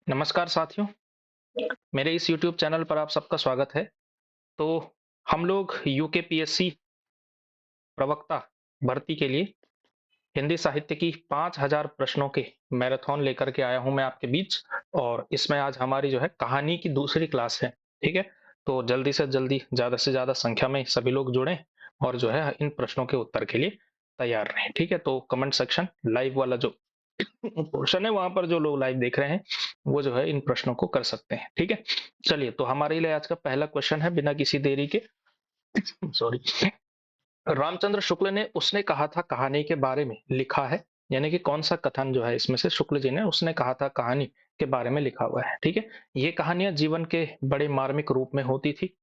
नमस्कार साथियों, मेरे इस YouTube चैनल पर आप सबका स्वागत है। तो हम लोग यूकेपीएससी प्रवक्ता भर्ती के लिए हिंदी साहित्य की 5000 प्रश्नों के मैराथन लेकर के आया हूं मैं आपके बीच। और इसमें आज हमारी जो है कहानी की दूसरी क्लास है। ठीक है, तो जल्दी से ज्यादा संख्या में सभी लोग जुड़ें और जो है इन प्रश्नों के उत्तर के लिए तैयार रहें। ठीक है, तो कमेंट सेक्शन लाइव वाला जो पोर्शन है वहां पर जो लोग लाइव देख रहे हैं वो जो है इन प्रश्नों को कर सकते हैं। ठीक है, चलिए तो हमारे लिए आज का पहला क्वेश्चन है बिना किसी देरी के। सॉरी। रामचंद्र शुक्ल ने उसने कहा था कहानी के बारे में लिखा है, यानी कि कौन सा कथन जो है इसमें से शुक्ल जी ने उसने कहा था कहानी के बारे में लिखा हुआ है। ठीक है, ये कहानियां जीवन के बड़े मार्मिक रूप में होती थी।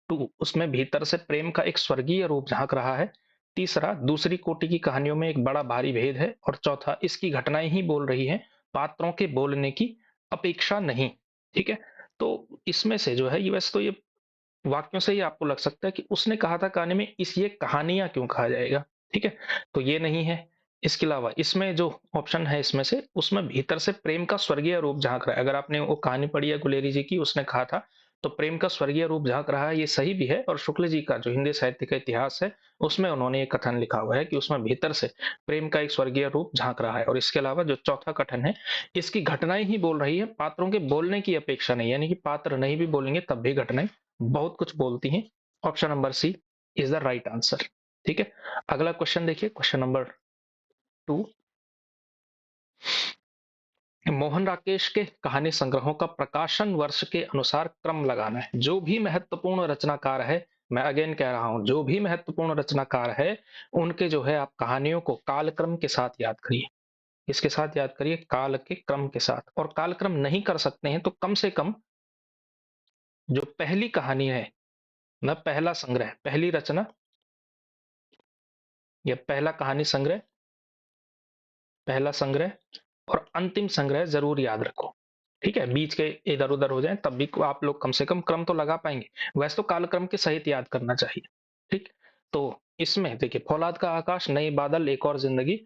टू, उसमें भीतर से प्रेम का एक स्वर्गीय रूप झांक रहा है। तीसरा, दूसरी कोटि की कहानियों में एक बड़ा भारी भेद है। और चौथा, इसकी घटनाएं ही बोल रही हैं, पात्रों के बोलने की अपेक्षा नहीं। ठीक है, तो इसमें से जो है ये वैसे तो ये वाक्यों से ही आपको लग सकता है कि उसने कहा था कहानी में इस ये कहानियां क्यों कहा जाएगा। ठीक है, तो ये नहीं है। इसके अलावा इसमें जो ऑप्शन है इसमें से उसमें भीतर से प्रेम का स्वर्गीय रूप झांक रहा है। अगर आपने वो कहानी पढ़ी है गुलेरी जी की, उसने कहा था तो प्रेम का स्वर्गीय रूप झांक रहा है, ये सही भी है। और शुक्ल जी का जो हिंदी साहित्य का इतिहास है उसमें उन्होंने ये कथन लिखा हुआ है कि उसमें भीतर से प्रेम का एक स्वर्गीय रूप झांक रहा है। और इसके अलावा जो चौथा कथन है, इसकी घटनाएं ही बोल रही है, पात्रों के बोलने की अपेक्षा नहीं, यानी कि पात्र नहीं भी बोलेंगे तब भी घटनाएं बहुत कुछ बोलती हैं। Option number C is the right answer. ठीक है, अगला क्वेश्चन देखिए, क्वेश्चन नंबर 2। मोहन राकेश के कहानी संग्रहों का प्रकाशन वर्ष के अनुसार क्रम लगाना है। जो भी महत्वपूर्ण रचनाकार है, मैं अगेन कह रहा हूं, जो भी महत्वपूर्ण रचनाकार है उनके जो है आप कहानियों को कालक्रम के साथ याद करिए। इसके साथ याद करिए, काल के क्रम के साथ। और कालक्रम नहीं कर सकते हैं तो कम से कम जो पहली कहानी है ना, पहला संग्रह, पहली रचना या पहला कहानी संग्रह, पहला संग्रह और अंतिम संग्रह जरूर याद रखो। ठीक है, बीच के इधर उधर हो जाए तब भी आप लोग कम से कम क्रम तो लगा पाएंगे। वैसे तो कालक्रम के सहित याद करना चाहिए। ठीक, तो इसमें देखिए, फौलाद का आकाश, नए बादल, एक और जिंदगी,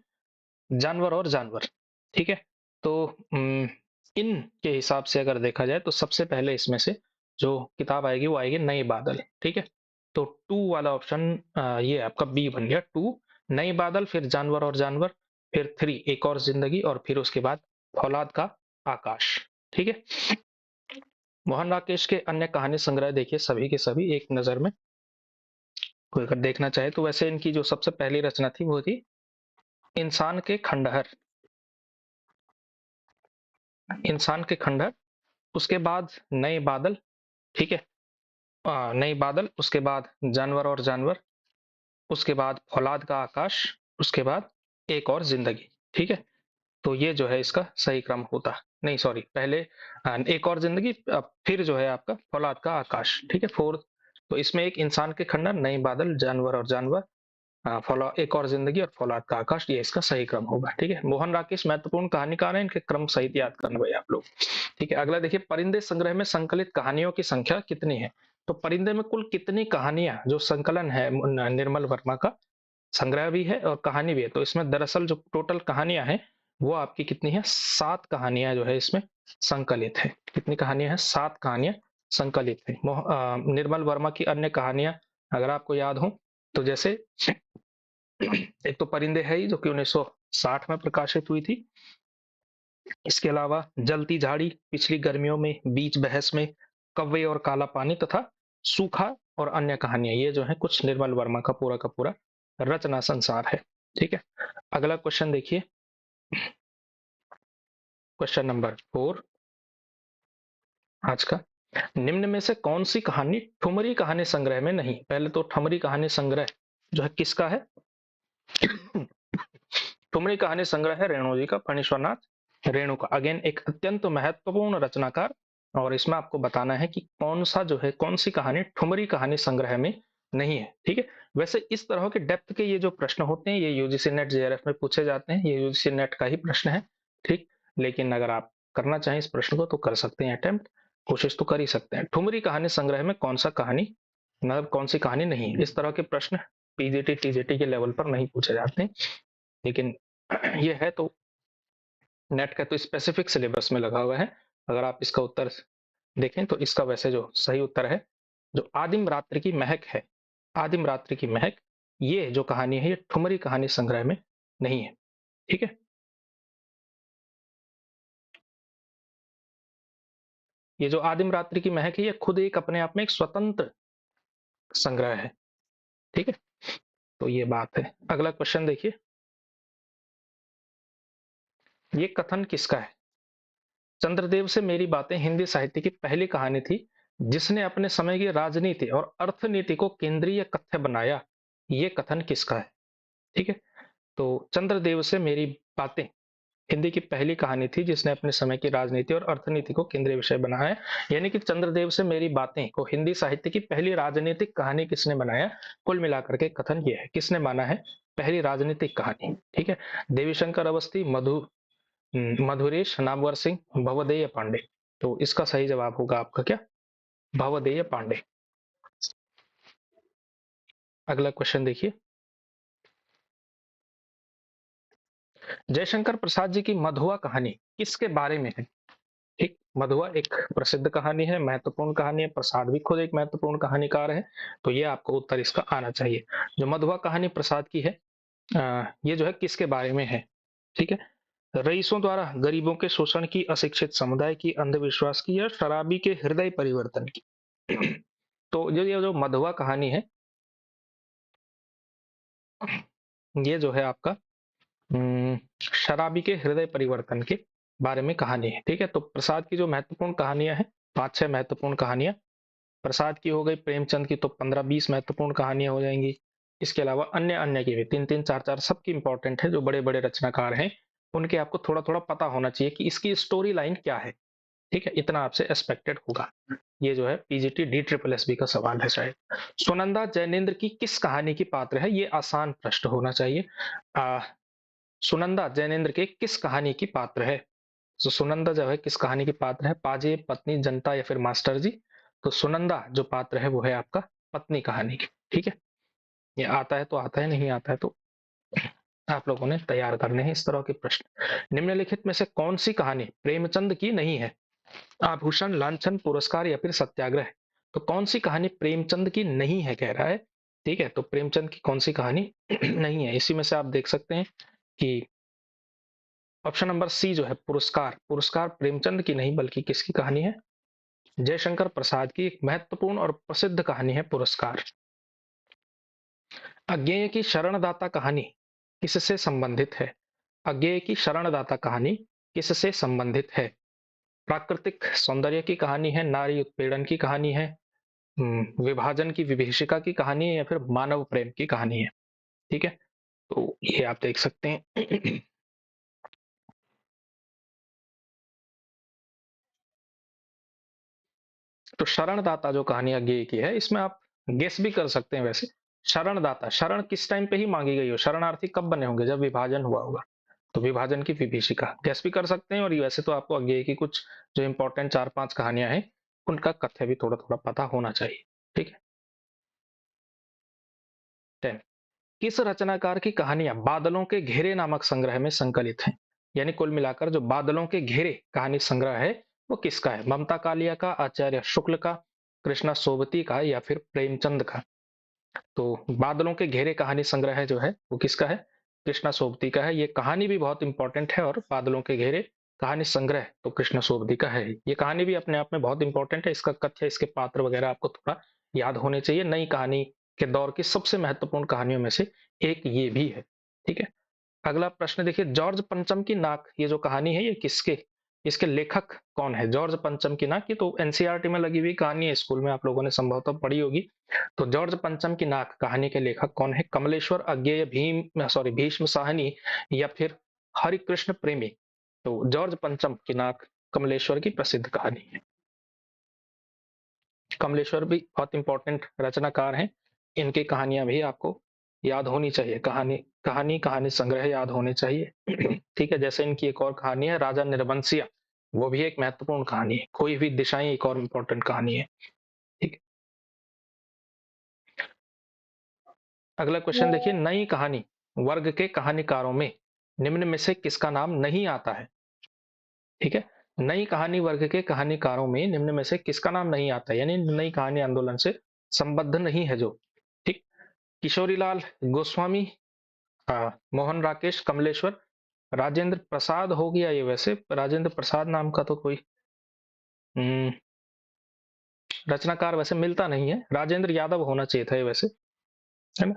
जानवर और जानवर। ठीक है, तो इन के हिसाब से अगर देखा जाए तो सबसे पहले इसमें से जो किताब आएगी वो आएगी नए बादल। ठीक है, तो टू वाला ऑप्शन ये आपका बी बन गया। टू, नए बादल, फिर जानवर और जानवर, फिर थ्री, एक और जिंदगी, और फिर उसके बाद फौलाद का आकाश। ठीक है, मोहन राकेश के अन्य कहानी संग्रह देखिए सभी के सभी एक नजर में कोई अगर देखना चाहे तो। वैसे इनकी जो सबसे पहली रचना थी वो थी इंसान के खंडहर, इंसान के खंडहर। उसके बाद नए बादल। ठीक है, नए बादल, उसके बाद जानवर और जानवर, उसके बाद फौलाद का आकाश, उसके बाद एक और जिंदगी। ठीक है, तो ये जो है इसका सही क्रम होता नहीं, सॉरी, पहले एक और जिंदगी, फिर जो है आपका फौलाद का आकाश। ठीक है, फोर्थ। तो इसमें एक इंसान के खंडहर, नए बादल, जानवर और जानवर, फौला एक और जिंदगी और फौलाद का आकाश, ये इसका सही क्रम होगा। ठीक है, मोहन राकेश महत्वपूर्ण कहानीकार है, इनके क्रम सहित याद करना भाई आप लोग। ठीक है, अगला देखिए, परिंदे संग्रह में संकलित कहानियों की संख्या कितनी है। तो परिंदे में कुल कितनी कहानियां जो संकलन है निर्मल वर्मा का, संग्रह भी है और कहानी भी है, तो इसमें दरअसल जो टोटल कहानियां हैं वो आपकी कितनी है, 7 कहानियां जो है इसमें संकलित है। कितनी कहानियां हैं, 7 कहानियां संकलित है। निर्मल वर्मा की अन्य कहानियां अगर आपको याद हो तो जैसे एक तो परिंदे है ही जो कि 1960 में प्रकाशित हुई थी। इसके अलावा जलती झाड़ी, पिछली गर्मियों में, बीच बहस में, कव्वे और काला पानी, तथा सूखा और अन्य कहानियां, ये जो है कुछ निर्मल वर्मा का पूरा रचना संसार है। ठीक है, अगला क्वेश्चन देखिए, क्वेश्चन नंबर 4 आज का। निम्न में से कौन सी कहानी ठुमरी कहानी संग्रह में नहीं। पहले तो ठुमरी कहानी संग्रह जो है किसका है, ठुमरी कहानी संग्रह है रेणु जी का, फणीश्वरनाथ रेणु का, अगेन एक अत्यंत महत्वपूर्ण रचनाकार। और इसमें आपको बताना है कि कौन सा जो है, कौन सी कहानी ठुमरी कहानी संग्रह में नहीं है। ठीक है, वैसे इस तरह के डेप्थ के ये जो प्रश्न होते हैं ये यूजीसी नेट जेआरएफ में पूछे जाते हैं, ये यूजीसी नेट का ही प्रश्न है। ठीक, लेकिन अगर आप करना चाहें इस प्रश्न को तो कर सकते हैं, अटेम्प्ट, कोशिश तो कर ही सकते हैं। ठुमरी कहानी संग्रह में कौन सा कहानी, मतलब कौन सी कहानी नहीं, इस तरह के प्रश्न पीजीटी टीजीटी के लेवल पर नहीं पूछे जाते, लेकिन ये है तो नेट का तो स्पेसिफिक सिलेबस में लगा हुआ है। अगर आप इसका उत्तर देखें तो इसका वैसे जो सही उत्तर है, जो आदिम रात्रि की महक है, आदिम रात्रि की महक, ये जो कहानी है ये ठुमरी कहानी संग्रह में नहीं है। ठीक है, ये जो आदिम रात्रि की महक है ये खुद एक अपने आप में एक स्वतंत्र संग्रह है। ठीक है, तो ये बात है। अगला क्वेश्चन देखिए, ये कथन किसका है? चंद्रदेव से मेरी बातें हिंदी साहित्य की पहली कहानी थी जिसने अपने समय की राजनीति और अर्थनीति को केंद्रीय कथ्य बनाया। ये कथन किसका है? ठीक है, तो चंद्रदेव से मेरी बातें हिंदी की पहली कहानी थी जिसने अपने समय की राजनीति और अर्थनीति को केंद्रीय विषय बनाया। यानी कि चंद्रदेव से मेरी बातें को हिंदी साहित्य की पहली राजनीतिक कहानी किसने बनाया? कुल मिलाकर के कथन ये है, किसने माना है पहली राजनीतिक कहानी? ठीक है, देवीशंकर अवस्थी, मधुरेश, नामवर सिंह, भवदेय पांडे। तो इसका सही जवाब होगा आपका क्या? भवदेय पांडे। अगला क्वेश्चन देखिए, जयशंकर प्रसाद जी की मधुआ कहानी किसके बारे में है? ठीक, मधुआ एक प्रसिद्ध कहानी है, महत्वपूर्ण कहानी है, प्रसाद भी खुद एक महत्वपूर्ण कहानीकार है, तो ये आपको उत्तर इसका आना चाहिए। जो मधुआ कहानी प्रसाद की है, ये जो है किसके बारे में है? ठीक है, रईसों द्वारा गरीबों के शोषण की, अशिक्षित समुदाय की, अंधविश्वास की या शराबी के हृदय परिवर्तन की? तो ये जो मधुआ कहानी है, ये जो है आपका शराबी के हृदय परिवर्तन के बारे में कहानी है। ठीक है, तो प्रसाद की जो महत्वपूर्ण कहानियां हैं, 5-6 महत्वपूर्ण कहानियां प्रसाद की हो गई, प्रेमचंद की तो 15-20 महत्वपूर्ण कहानियां हो जाएंगी। इसके अलावा अन्य अन्य की भी 3-3, 4-4 सबकी इंपॉर्टेंट है। जो बड़े बड़े रचनाकार हैं उनके आपको थोड़ा थोड़ा पता होना चाहिए कि इसकी स्टोरी लाइन क्या है। ठीक है, इतना आपसे एक्सपेक्टेड होगा। ये जो है PGT D triple S B का सवाल है शायद। सुनंदा जैनेन्द्र की किस कहानी की पात्र है? ये आसान प्रश्न होना चाहिए। आ, सुनंदा जैनेन्द्र के किस कहानी की पात्र है? तो सुनंदा जो है किस कहानी की पात्र है? पाजे, पत्नी, जनता या फिर मास्टर जी? तो सुनंदा जो पात्र है वो है आपका पत्नी कहानी की। ठीक है, ये आता है तो आता है, नहीं आता है तो आप लोगों ने तैयार करने हैं इस तरह के प्रश्न। निम्नलिखित में से कौन सी कहानी प्रेमचंद की नहीं है? आभूषण, लांछन, पुरस्कार या फिर सत्याग्रह? तो कौन सी कहानी प्रेमचंद की नहीं है कह रहा है। ठीक है, तो प्रेमचंद की कौन सी कहानी नहीं है? इसी में से आप देख सकते हैं कि ऑप्शन नंबर सी जो है पुरस्कार, पुरस्कार प्रेमचंद की नहीं बल्कि किसकी कहानी है? जयशंकर प्रसाद की एक महत्वपूर्ण और प्रसिद्ध कहानी है पुरस्कार। अज्ञेय की शरणदाता कहानी किससे संबंधित है? अज्ञेय की शरणदाता कहानी किससे संबंधित है? प्राकृतिक सौंदर्य की कहानी है, नारी उत्पीड़न की कहानी है, विभाजन की विभीषिका की कहानी है या फिर मानव प्रेम की कहानी है? ठीक है, तो ये आप देख सकते हैं। तो शरणदाता जो कहानी अज्ञेय की है इसमें आप गेस भी कर सकते हैं। वैसे शरणदाता, शरण किस टाइम पे ही मांगी गई हो, शरणार्थी कब बने होंगे? जब विभाजन हुआ होगा। तो विभाजन की विभीषिका गैस भी कर सकते हैं। और ये वैसे तो आपको अज्ञेय की कुछ जो इंपॉर्टेंट 4-5 कहानियां हैं उनका कथ्य भी थोड़ा थोड़ा पता होना चाहिए। ठीक है, 10, किस रचनाकार की कहानियां बादलों के घेरे नामक संग्रह में संकलित हैं? यानी कुल मिलाकर जो बादलों के घेरे कहानी संग्रह है वो किसका है? ममता कालिया का, आचार्य शुक्ल का, कृष्णा सोबती का या फिर प्रेमचंद का? तो बादलों के घेरे कहानी संग्रह जो है वो किसका है? कृष्णा सोबती का है। ये कहानी भी बहुत इंपॉर्टेंट है और बादलों के घेरे कहानी संग्रह तो कृष्णा सोबती का है। ये कहानी भी अपने आप में बहुत इंपॉर्टेंट है। इसका कथ्य, इसके पात्र वगैरह आपको थोड़ा याद होने चाहिए। नई कहानी के दौर की सबसे महत्वपूर्ण कहानियों में से एक ये भी है। ठीक है, अगला प्रश्न देखिए, जॉर्ज पंचम की नाक, ये जो कहानी है ये किसके, इसके लेखक कौन है? जॉर्ज पंचम की नाक, ये तो एनसीईआरटी में लगी हुई कहानी है, स्कूल में आप लोगों ने संभवतः पढ़ी होगी। तो जॉर्ज पंचम की नाक कहानी के लेखक कौन है? कमलेश्वर, अज्ञेय, भीष्म साहनी या फिर हरिकृष्ण प्रेमी? तो जॉर्ज पंचम की नाक कमलेश्वर की प्रसिद्ध कहानी है। कमलेश्वर भी बहुत इंपॉर्टेंट रचनाकार हैं। इनकी कहानियां भी आपको याद होनी चाहिए। कहानी कहानी कहानी संग्रह याद होने चाहिए। ठीक है, जैसे इनकी एक और कहानी है राजा निर्बंसिया, वो भी एक महत्वपूर्ण कहानी है। खोई हुई दिशाएं एक और इंपॉर्टेंट कहानी है। ठीक है, अगला क्वेश्चन देखिए, नई कहानी वर्ग के कहानीकारों में निम्न में से किसका नाम नहीं आता है? ठीक है, नई कहानी वर्ग के कहानीकारों में निम्न में से किसका नाम नहीं आता, यानी नई कहानी आंदोलन से संबद्ध नहीं है जो। ठीक। किशोरीलाल गोस्वामी, मोहन राकेश कमलेश्वर, राजेंद्र प्रसाद हो गया ये। वैसे राजेंद्र प्रसाद नाम का तो कोई हम्म, रचनाकार वैसे मिलता नहीं है। राजेंद्र यादव होना चाहिए था ये वैसे, है ना।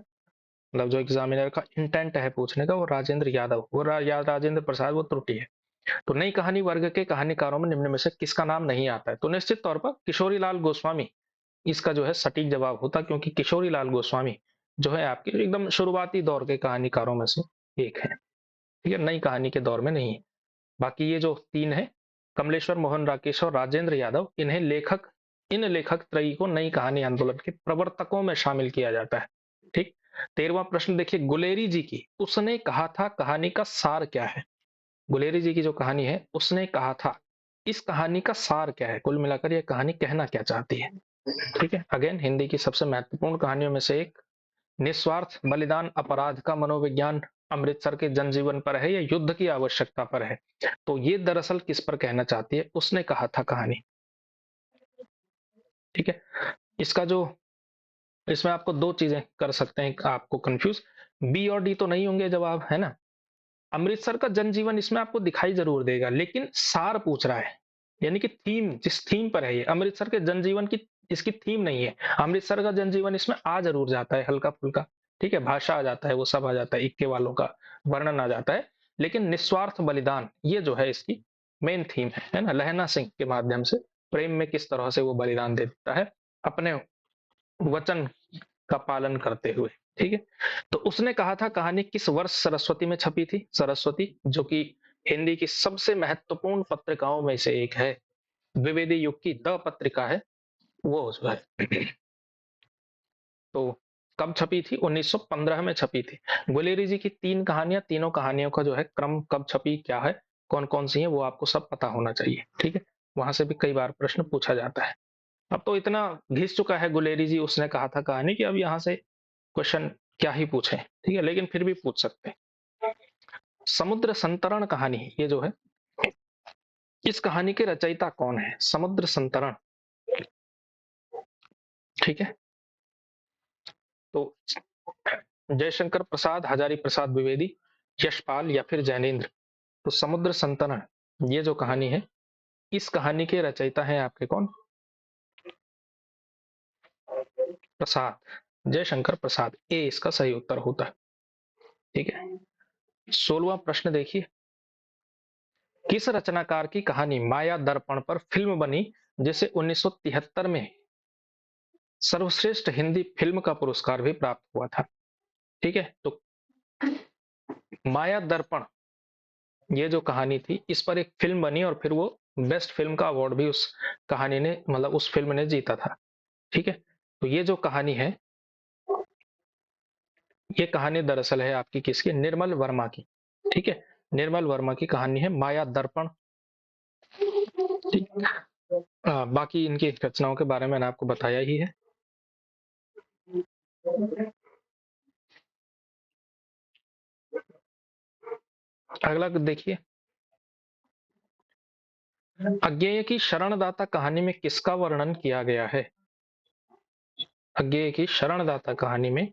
मतलब जो एग्जामिनर का इंटेंट है पूछने का वो राजेंद्र यादव, वो राजेंद्र प्रसाद, वो त्रुटि है। तो नई कहानी वर्ग के कहानीकारों में निम्न में से किसका नाम नहीं आता है, तो निश्चित तौर पर किशोरी लाल गोस्वामी इसका जो है सटीक जवाब होता, क्योंकि किशोरी लाल गोस्वामी जो है आपके एकदम शुरुआती दौर के कहानीकारों में से एक है। ठीक है, नई कहानी के दौर में नहीं है। बाकी ये जो तीन है, कमलेश्वर, मोहन राकेश और राजेंद्र यादव, इन लेखक त्रयी को नई कहानी आंदोलन के प्रवर्तकों में शामिल किया जाता है। ठीक। 13वां प्रश्न देखिए, गुलेरी जी की उसने कहा था कहानी का सार क्या है। गुलेरी जी की जो कहानी है उसने कहा था, इस कहानी का सार क्या है, कुल मिलाकर यह कहानी कहना क्या चाहती है। ठीक है, अगेन हिंदी की सबसे महत्वपूर्ण कहानियों में से एक। निस्वार्थ बलिदान अपराध का मनोविज्ञान अमृतसर के जनजीवन पर है या युद्ध की आवश्यकता पर है, तो ये दरअसल किस पर कहना चाहती है, उसने कहा था कहानी। ठीक है, इसका जो इसमें आपको दो चीजें कर सकते हैं आपको कंफ्यूज, बी और डी तो नहीं होंगे जवाब, है ना। अमृतसर का जनजीवन इसमें आपको दिखाई जरूर देगा, लेकिन सार पूछ रहा है, यानी कि थीम, जिस थीम पर है ये, अमृतसर के जनजीवन की इसकी थीम नहीं है। अमृतसर का जनजीवन इसमें आ जरूर जाता है हल्का फुल्का, ठीक है, भाषा आ जाता है, वो सब आ जाता है, इक्के वालों का वर्णन आ जाता है, लेकिन निस्वार्थ बलिदान ये जो है इसकी मेन थीम है ना। लहना सिंह के माध्यम से प्रेम में किस तरह से वो बलिदान दे देता है अपने वचन का पालन करते हुए। ठीक है, तो उसने कहा था कहानी किस वर्ष सरस्वती में छपी थी। सरस्वती जो कि हिंदी की सबसे महत्वपूर्ण पत्रिकाओं में से एक है, द्विवेदी युग की द पत्रिका है वो जो है। तो कब छपी थी, 1915 में छपी थी। गुलेरी जी की तीन कहानियां, तीनों कहानियों का जो है क्रम, कब छपी, क्या है, कौन कौन सी है, वो आपको सब पता होना चाहिए। ठीक है, वहां से भी कई बार प्रश्न पूछा जाता है। अब तो इतना घिस चुका है गुलेरी जी उसने कहा था कहानी कि अब यहाँ से क्वेश्चन क्या ही पूछे, ठीक है, लेकिन फिर भी पूछ सकते हैं। समुद्र संतरण कहानी ये जो है, इस कहानी के रचयिता कौन है, समुद्र संतरण। ठीक है, तो जयशंकर प्रसाद, हजारी प्रसाद द्विवेदी, यशपाल या फिर जैनेन्द्र। तो समुद्र संतरण ये जो कहानी है, इस कहानी के रचयिता हैं आपके कौन, प्रसाद, जयशंकर प्रसाद, ए इसका सही उत्तर होता है। ठीक है, 16वां प्रश्न देखिए, किस रचनाकार की कहानी माया दर्पण पर फिल्म बनी जिसे 1973 में सर्वश्रेष्ठ हिंदी फिल्म का पुरस्कार भी प्राप्त हुआ था। ठीक है, तो माया दर्पण ये जो कहानी थी इस पर एक फिल्म बनी और फिर वो बेस्ट फिल्म का अवार्ड भी उस कहानी ने, मतलब उस फिल्म ने जीता था। ठीक है, तो ये जो कहानी है, ये कहानी दरअसल है आपकी किसकी, निर्मल वर्मा की। ठीक है, निर्मल वर्मा की कहानी है माया दर्पण। ठीक। बाकी इनकी रचनाओं के बारे में मैंने आपको बताया ही है। अगला देखिए, अज्ञेय की शरणदाता कहानी में किसका वर्णन किया गया है। अज्ञेय की शरणदाता कहानी में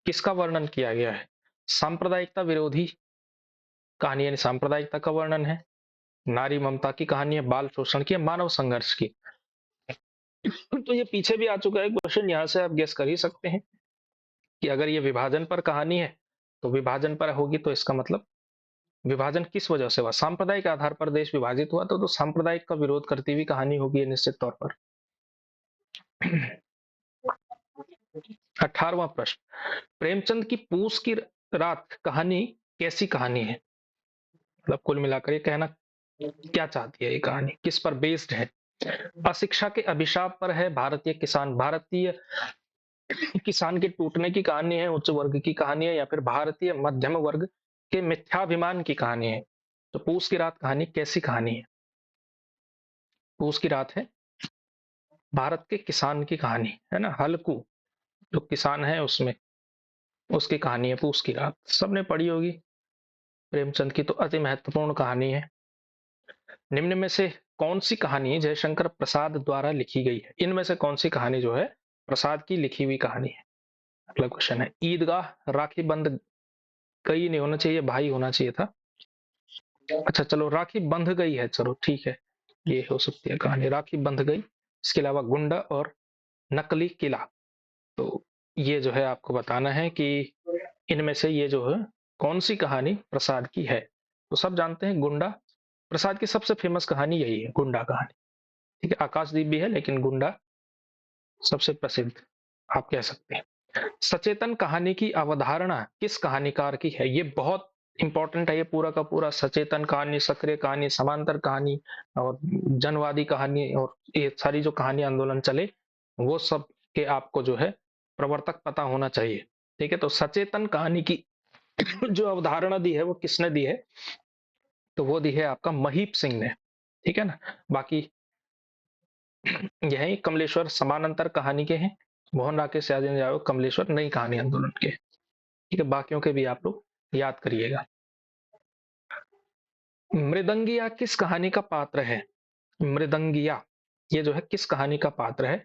किसका वर्णन किया गया है। सांप्रदायिकता विरोधी कहानी यानी सांप्रदायिकता का वर्णन है, नारी ममता की कहानी है, बाल शोषण की, मानव संघर्ष की। तो ये पीछे भी आ चुका है क्वेश्चन, यहाँ से आप गेस कर ही सकते हैं कि अगर ये विभाजन पर कहानी है तो विभाजन पर होगी, तो इसका मतलब विभाजन किस वजह से हुआ, सांप्रदायिक आधार पर देश विभाजित हुआ तो सांप्रदायिक का विरोध करती हुई कहानी होगी निश्चित तौर पर। 18वां प्रश्न, प्रेमचंद की पूस की रात कहानी कैसी कहानी है, मतलब कुल मिलाकर ये कहना क्या चाहती है, ये कहानी किस पर बेस्ड है। अशिक्षा के अभिशाप पर है, भारतीय किसान के टूटने की कहानी है, उच्च वर्ग की कहानी है, या फिर भारतीय मध्यम वर्ग के मिथ्याभिमान की कहानी है। तो पूस की रात कहानी कैसी कहानी है, पूस की रात है भारत के किसान की कहानी, है ना, हल्कू जो किसान है उसमें, उसकी कहानी है पूस की रात, सबने पढ़ी होगी, प्रेमचंद की तो अति महत्वपूर्ण कहानी है। निम्न में से कौन सी कहानी जयशंकर प्रसाद द्वारा लिखी गई है? इनमें से कौन सी कहानी जो है प्रसाद की लिखी हुई कहानी है? अगला क्वेश्चन है, ईदगाह राखी बंध गई नहीं होना चाहिए, भाई होना चाहिए था। अच्छा चलो, राखी बंध गई है, चलो ठीक है, ये हो सकती है कहानी, राखी बंध गई। इसके अलावा गुंडा और नकली किला, तो ये जो है आपको बताना है कि इनमें से ये जो है कौन सी कहानी प्रसाद की है। तो सब जानते हैं गुंडा, प्रसाद की सबसे फेमस कहानी यही है, गुंडा कहानी। ठीक है, आकाशदीप भी है लेकिन गुंडा सबसे प्रसिद्ध आप कह सकते हैं। सचेतन कहानी की अवधारणा किस कहानीकार की है? ये बहुत इंपॉर्टेंट है, ये पूरा का पूरा सचेतन कहानी, सक्रिय कहानी, समांतर कहानी और जनवादी कहानी और ये सारी जो कहानी आंदोलन चले वो सब के आपको जो है प्रवर्तक पता होना चाहिए। ठीक है, तो सचेतन कहानी की जो अवधारणा दी है वो किसने दी है? तो वो दी है आपका महीप सिंह ने। ठीक है ना, बाकी यही कमलेश्वर समानांतर कहानी के हैं, मोहन राकेश यादव यादव कमलेश्वर नई कहानी आंदोलन के। ठीक है, बाकियों के भी आप लोग याद करिएगा। मृदंगिया किस कहानी का पात्र है? मृदंगिया ये जो है किस कहानी का पात्र है?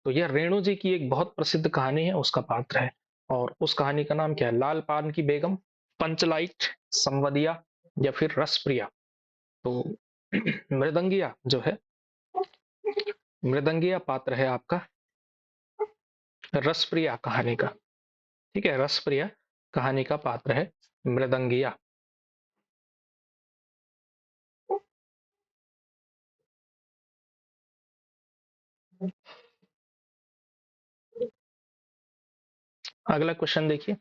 तो यह रेणु जी की एक बहुत प्रसिद्ध कहानी है, उसका पात्र है। और उस कहानी का नाम क्या है? लाल पान की बेगम, पंचलाइट, संवदिया या फिर रसप्रिया। तो मृदंगिया जो है, मृदंगिया पात्र है आपका रसप्रिया कहानी का। ठीक है, रसप्रिया कहानी का पात्र है मृदंगिया। अगला क्वेश्चन देखिए,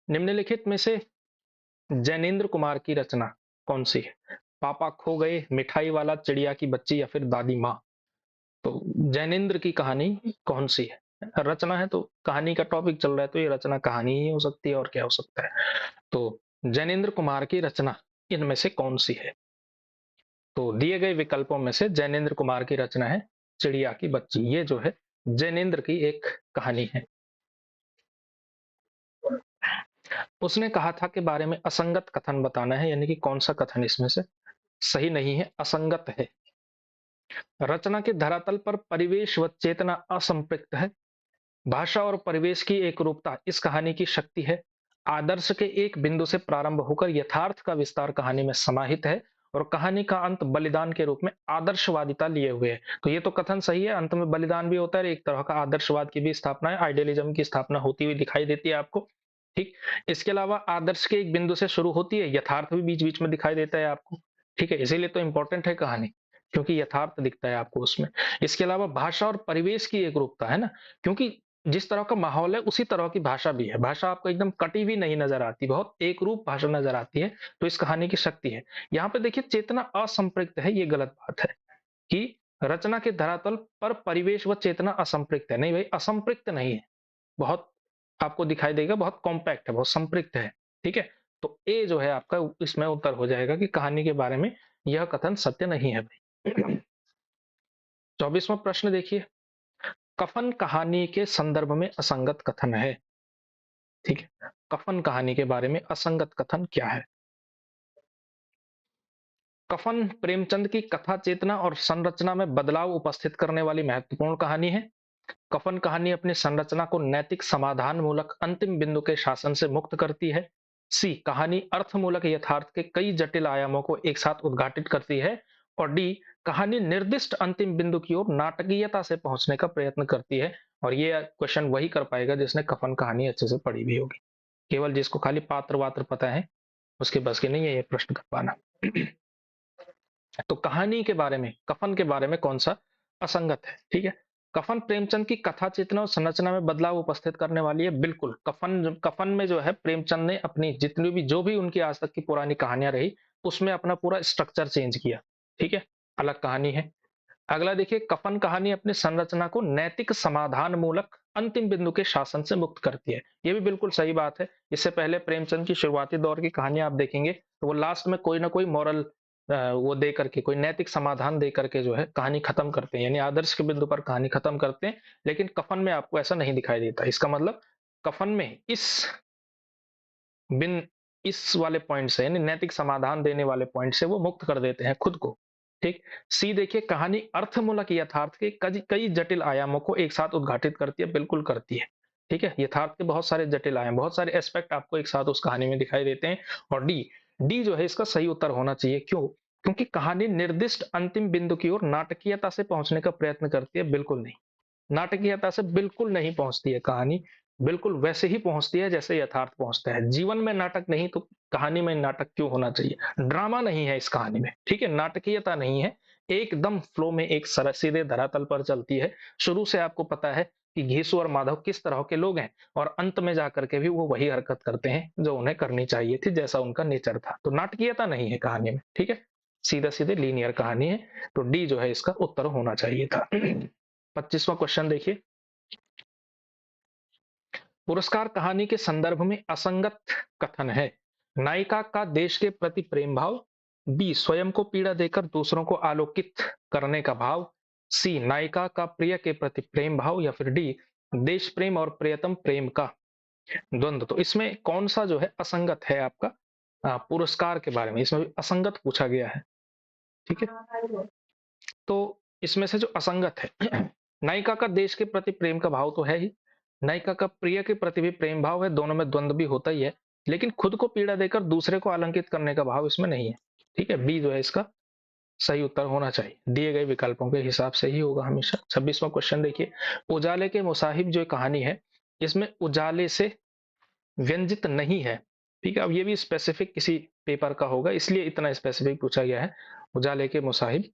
निम्नलिखित में से जैनेन्द्र कुमार की रचना कौन सी है? पापा खो गए, मिठाई वाला, चिड़िया की बच्ची या फिर दादी माँ। तो जैनेन्द्र की कहानी कौन सी है? रचना है तो कहानी का टॉपिक चल रहा है तो ये रचना कहानी ही हो सकती है और क्या हो सकता है। तो जैनेन्द्र कुमार की रचना इनमें से कौन सी है? तो दिए गए विकल्पों में से जैनेन्द्र कुमार की रचना है चिड़िया की बच्ची, ये जो है जैनेन्द्र की एक कहानी है। उसने कहा था के बारे में असंगत कथन बताना है, यानी कि कौन सा कथन इसमें से सही नहीं है, असंगत है। रचना के धरातल पर परिवेश व चेतना असंपृक्त है। भाषा और परिवेश की एकरूपता इस कहानी की शक्ति है। आदर्श के एक बिंदु से प्रारंभ होकर यथार्थ का विस्तार कहानी में समाहित है। और कहानी का अंत बलिदान के रूप में आदर्शवादिता लिए हुए है। तो ये तो कथन सही है, अंत में बलिदान भी होता है, एक तरह का आदर्शवाद की भी स्थापना है, आइडियलिज्म की स्थापना होती हुई दिखाई देती है आपको। ठीक, इसके अलावा आदर्श के एक बिंदु से शुरू होती है, यथार्थ भी बीच बीच में दिखाई देता है आपको। ठीक है, इसीलिए तो इंपॉर्टेंट है कहानी, क्योंकि यथार्थ दिखता है आपको उसमें। इसके अलावा भाषा और परिवेश की एक रूपता है ना, क्योंकि जिस तरह का माहौल है उसी तरह की भाषा भी है, भाषा आपको एकदम कटी हुई नहीं नजर आती, बहुत एक रूप भाषा नजर आती है। तो इस कहानी की शक्ति है। यहाँ पे देखिए चेतना असंपृक्त है, ये गलत बात है कि रचना के धरातल पर परिवेश व चेतना असंपृक्त है, नहीं भाई, असंपृक्त नहीं है, बहुत आपको दिखाई देगा, बहुत कॉम्पैक्ट है, बहुत संपृक्त है। ठीक है, तो ए जो है आपका इसमें उत्तर हो जाएगा कि कहानी के बारे में यह कथन सत्य नहीं है भाई। 24वां प्रश्न देखिए, कफन कहानी के संदर्भ में असंगत कथन है। ठीक है, कफन कहानी के बारे में असंगत कथन क्या है? कफन प्रेमचंद की कथा चेतना और संरचना में बदलाव उपस्थित करने वाली महत्वपूर्ण कहानी है। कफन कहानी अपनी संरचना को नैतिक समाधान मूलक अंतिम बिंदु के शासन से मुक्त करती है। सी, कहानी अर्थमूलक यथार्थ के कई जटिल आयामों को एक साथ उद्घाटित करती है। और डी, कहानी निर्दिष्ट अंतिम बिंदु की ओर नाटकीयता से पहुंचने का प्रयत्न करती है। और ये क्वेश्चन वही कर पाएगा जिसने कफन कहानी अच्छे से पढ़ी भी होगी, केवल जिसको खाली पात्र वात्र पता है उसके बस की नहीं है ये प्रश्न कर पाना। तो कहानी के बारे में, कफन के बारे में कौन सा असंगत है? ठीक है, कफन प्रेमचंद की कथा चेतना और संरचना में बदलाव उपस्थित करने वाली है, बिल्कुल। कफन कफन में जो है प्रेमचंद ने अपनी जितनी भी जो भी उनकी आज तक की पुरानी कहानियां रही उसमें अपना पूरा स्ट्रक्चर चेंज किया। ठीक है, अलग कहानी है। अगला देखिए, कफन कहानी अपनी संरचना को नैतिक समाधान मूलक अंतिम बिंदु के शासन से मुक्त करती है, ये भी बिल्कुल सही बात है। इससे पहले प्रेमचंद की शुरुआती दौर की कहानियां आप देखेंगे तो वो लास्ट में कोई ना कोई मॉरल वो दे करके, कोई नैतिक समाधान दे करके जो है कहानी खत्म करते हैं, यानी आदर्श के बिंदु पर कहानी खत्म करते हैं। लेकिन कफन में आपको ऐसा नहीं दिखाई देता। इसका मतलब कफन में बिन इस वाले पॉइंट से, यानी नैतिक समाधान देने वाले पॉइंट से वो मुक्त कर देते हैं खुद को। ठीक। सी देखिए, कहानी अर्थमूलक यथार्थ के कई कई जटिल आयामों को एक साथ उद्घाटित करती है, बिल्कुल करती है। ठीक है, यथार्थ के बहुत सारे जटिल आयाम, बहुत सारे एस्पेक्ट आपको एक साथ उस कहानी में दिखाई देते हैं। और डी, डी जो है इसका सही उत्तर होना चाहिए। क्यों? क्योंकि कहानी निर्दिष्ट अंतिम बिंदु की ओर नाटकीयता से पहुंचने का प्रयत्न करती है, बिल्कुल नहीं। नाटकीयता से बिल्कुल नहीं पहुंचती है कहानी, बिल्कुल वैसे ही पहुंचती है जैसे यथार्थ पहुंचता है। जीवन में नाटक नहीं तो कहानी में नाटक क्यों होना चाहिए? ड्रामा नहीं है इस कहानी में, ठीक है, नाटकीयता नहीं है, एकदम फ्लो में एक सीधे धरातल पर चलती है। शुरू से आपको पता है कि घीसू और माधव किस तरह के लोग हैं, और अंत में जाकर के भी वो वही हरकत करते हैं जो उन्हें करनी चाहिए थी, जैसा उनका नेचर था। तो नाटकीयता नहीं है कहानी में, ठीक है, सीधा सीधे लीनियर कहानी है। तो डी जो है इसका उत्तर होना चाहिए था। 25वां क्वेश्चन देखिए, पुरस्कार कहानी के संदर्भ में असंगत कथन है। नायिका का देश के प्रति प्रेम भाव, बी स्वयं को पीड़ा देकर दूसरों को आलोकित करने का भाव, सी नायिका का प्रिय के प्रति प्रेम भाव, या फिर डी देश प्रेम और प्रियतम प्रेम का द्वंद्व। तो इसमें कौन सा जो है असंगत है आपका? पुरस्कार के बारे में इसमें भी असंगत पूछा गया है, ठीक है। तो इसमें से जो असंगत है, नायिका का देश के प्रति प्रेम का भाव तो है ही, नायिका का प्रिय के प्रति भी प्रेम भाव है, दोनों में द्वंद्व भी होता ही है, लेकिन खुद को पीड़ा देकर दूसरे को आलंकित करने का भाव इसमें नहीं है। ठीक है, बी जो है इसका सही उत्तर होना चाहिए, दिए गए विकल्पों के हिसाब से ही होगा हमेशा। 26वां क्वेश्चन देखिए, उजाले के मुसाहिब जो कहानी है, इसमें उजाले से व्यंजित नहीं है। ठीक है, अब ये भी स्पेसिफिक किसी पेपर का होगा, इसलिए इतना स्पेसिफिक पूछा गया है, उजाले के मुसाहिब।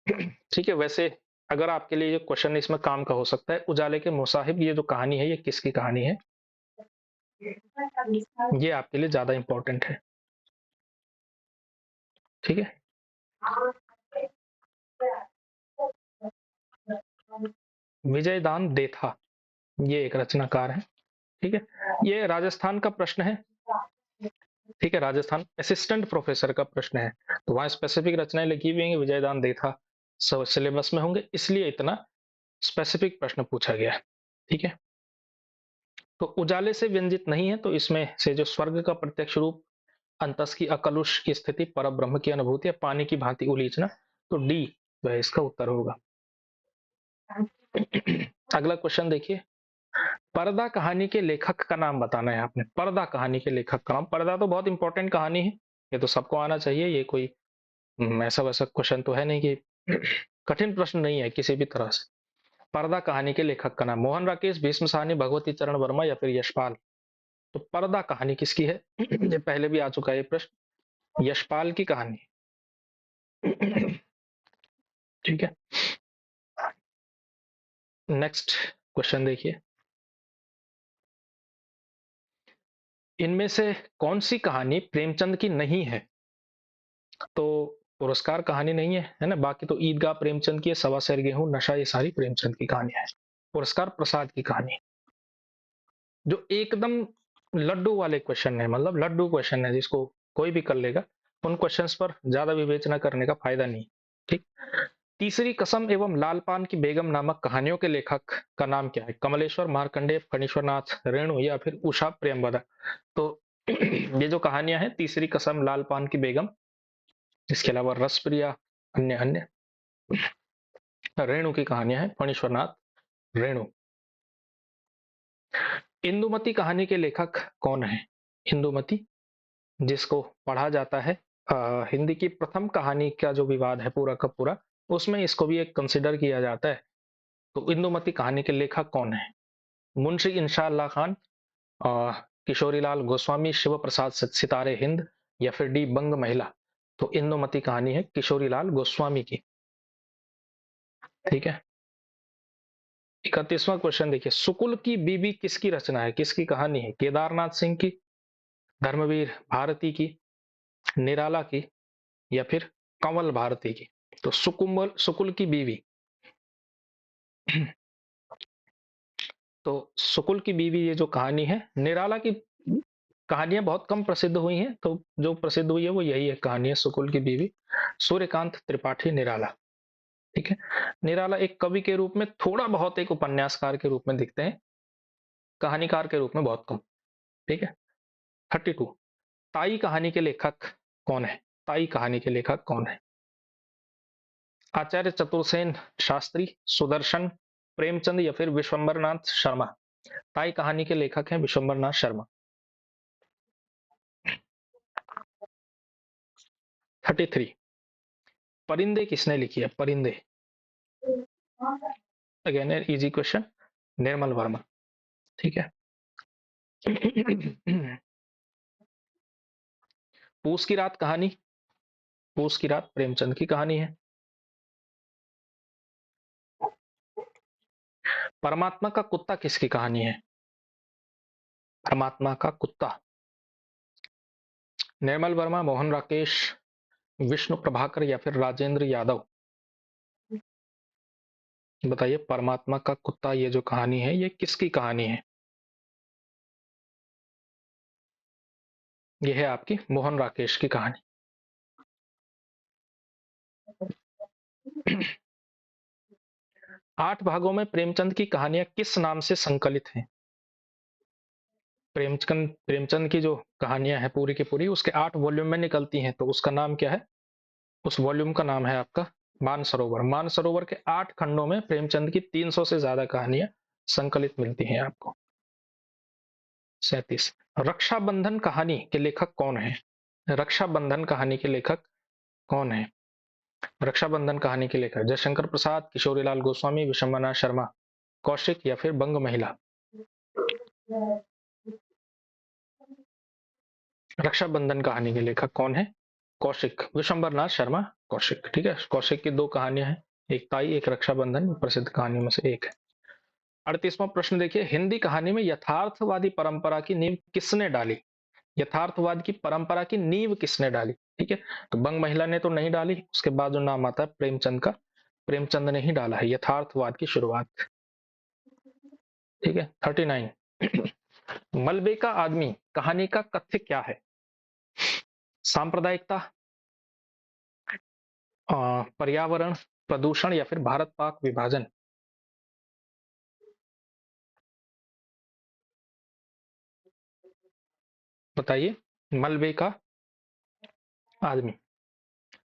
ठीक है, वैसे अगर आपके लिए ये क्वेश्चन इसमें काम का हो सकता है, उजाले के मुसाहिब ये जो कहानी है ये किसकी कहानी है, ये आपके लिए ज्यादा इंपॉर्टेंट है। ठीक है, विजयदान देथा ये एक रचनाकार है। ठीक है, ये राजस्थान का प्रश्न है। ठीक है, राजस्थान असिस्टेंट प्रोफेसर का प्रश्न है, तो वहां स्पेसिफिक रचनाएं लिखी हुई हैं, विजयदान देथा सब सिलेबस में होंगे, इसलिए इतना स्पेसिफिक प्रश्न पूछा गया है। ठीक है, तो उजाले से व्यंजित नहीं है, तो इसमें से जो स्वर्ग का प्रत्यक्ष रूप, अंतस की अकलुष की स्थिति, पर ब्रह्म की अनुभूति, पानी की भांति उलीचना, तो डी जो है इसका उत्तर होगा। अगला क्वेश्चन देखिए, पर्दा कहानी के लेखक का नाम बताना है आपने। पर्दा कहानी के लेखक का नाम, पर्दा तो बहुत इंपॉर्टेंट कहानी है, ये तो सबको आना चाहिए, ये कोई ऐसा वैसा क्वेश्चन तो है नहीं कि कठिन प्रश्न नहीं है किसी भी तरह से। पर्दा कहानी के लेखक का नाम, मोहन राकेश, भीष्म साहनी, भगवती चरण वर्मा, या फिर यशपाल। तो पर्दा कहानी किसकी है? ये पहले भी आ चुका है ये प्रश्न, यशपाल की कहानी। ठीक है, नेक्स्ट क्वेश्चन देखिए, इनमें से कौन सी कहानी प्रेमचंद की नहीं है? तो पुरस्कार कहानी नहीं है ना, बाकी तो ईदगाह प्रेमचंद की है, सवा शेर गेहूं, नशा, ये सारी प्रेमचंद की कहानियां है। पुरस्कार प्रसाद की कहानी, जो एकदम लड्डू वाले क्वेश्चन है, मतलब लड्डू क्वेश्चन है जिसको कोई भी कर लेगा, उन क्वेश्चंस पर ज्यादा विवेचना करने का फायदा नहीं। ठीक। तीसरी कसम एवं लाल पान की बेगम नामक कहानियों के लेखक का नाम क्या है? कमलेश्वर, मार्कंडेय, फणीश्वर नाथ, रेणु, या फिर उषा प्रेमवदा। तो ये जो कहानियां हैं, तीसरी कसम, लाल पान की बेगम, इसके अलावा रसप्रिया, अन्य अन्य, रेणु की कहानियां हैं, फणीश्वर नाथ, रेणु। इंदुमती कहानी के लेखक कौन है? इंदुमती, जिसको पढ़ा जाता है हिंदी की प्रथम कहानी का जो विवाद है पूरा का पूरा, उसमें इसको भी एक कंसिडर किया जाता है। तो इंदुमती कहानी के लेखक कौन है? मुंशी इंशाअल्लाह खान, किशोरीलाल गोस्वामी, शिव प्रसाद सितारे हिंद, या फिर डी बंग महिला। तो इंदुमती कहानी है किशोरीलाल गोस्वामी की। ठीक है, 31वां क्वेश्चन देखिए, सुकुल की बीबी किसकी रचना है, किसकी कहानी है? केदारनाथ सिंह की, धर्मवीर भारती की, निराला की, या फिर कंवल भारती की। तो सुकुल की बीवी, तो सुकुल की बीवी ये जो कहानी है, निराला की कहानियां बहुत कम प्रसिद्ध हुई हैं, तो जो प्रसिद्ध हुई है वो यही है कहानी है, सुकुल की बीवी, सूर्यकांत त्रिपाठी निराला। ठीक है, निराला एक कवि के रूप में थोड़ा बहुत, एक उपन्यासकार के रूप में दिखते हैं, कहानीकार के रूप में बहुत कम। ठीक है, 32। ताई कहानी के लेखक कौन है? ताई कहानी के लेखक कौन है? आचार्य चतुर्सेन शास्त्री, सुदर्शन, प्रेमचंद या फिर विश्वंबरनाथ शर्मा? ताई कहानी के लेखक हैं विश्वंबरनाथ शर्मा। 33। परिंदे किसने लिखी है? परिंदे, again easy question, Nirmal Verma. ठीक है। पूस की रात कहानी, पूस की रात प्रेमचंद की कहानी है। परमात्मा का कुत्ता किसकी कहानी है? परमात्मा का कुत्ता, निर्मल वर्मा, मोहन राकेश, विष्णु प्रभाकर या फिर राजेंद्र यादव? बताइए, परमात्मा का कुत्ता ये जो कहानी है ये किसकी कहानी है? ये है आपकी मोहन राकेश की कहानी। 8 भागों में प्रेमचंद की कहानियां किस नाम से संकलित हैं? प्रेमचंद प्रेमचंद की जो कहानियां हैं पूरी की पूरी उसके 8 वॉल्यूम में निकलती हैं, तो उसका नाम क्या है? उस वॉल्यूम का नाम है आपका मानसरोवर। मानसरोवर के 8 खंडों में प्रेमचंद की 300 से ज्यादा कहानियां संकलित मिलती हैं आपको। 37। रक्षाबंधन कहानी के लेखक कौन है? रक्षाबंधन कहानी के लेखक कौन है? रक्षाबंधन कहानी के लेखक जयशंकर प्रसाद, किशोरीलाल गोस्वामी, विशंबरनाथ शर्मा, कौशिक या फिर बंग महिला? रक्षाबंधन कहानी के लेखक कौन है? कौशिक, विशंबरनाथ शर्मा, कौशिक। ठीक है, कौशिक की 2 कहानियां हैं, एक ताई एक रक्षाबंधन, प्रसिद्ध कहानियों में से एक है। 38वां प्रश्न देखिए, हिंदी कहानी में यथार्थवादी परंपरा की नींव किसने डाली? यथार्थवाद की परंपरा की नींव किसने डाली? ठीक है, तो बंग महिला ने तो नहीं डाली, उसके बाद जो नाम आता है प्रेमचंद का, प्रेमचंद ने ही डाला है यथार्थवाद की शुरुआत। ठीक है। 39। मलबे का आदमी कहानी का कथ्य क्या है? सांप्रदायिकता, पर्यावरण, प्रदूषण या फिर भारत पाक विभाजन? बताइए, मलबे का आदमी,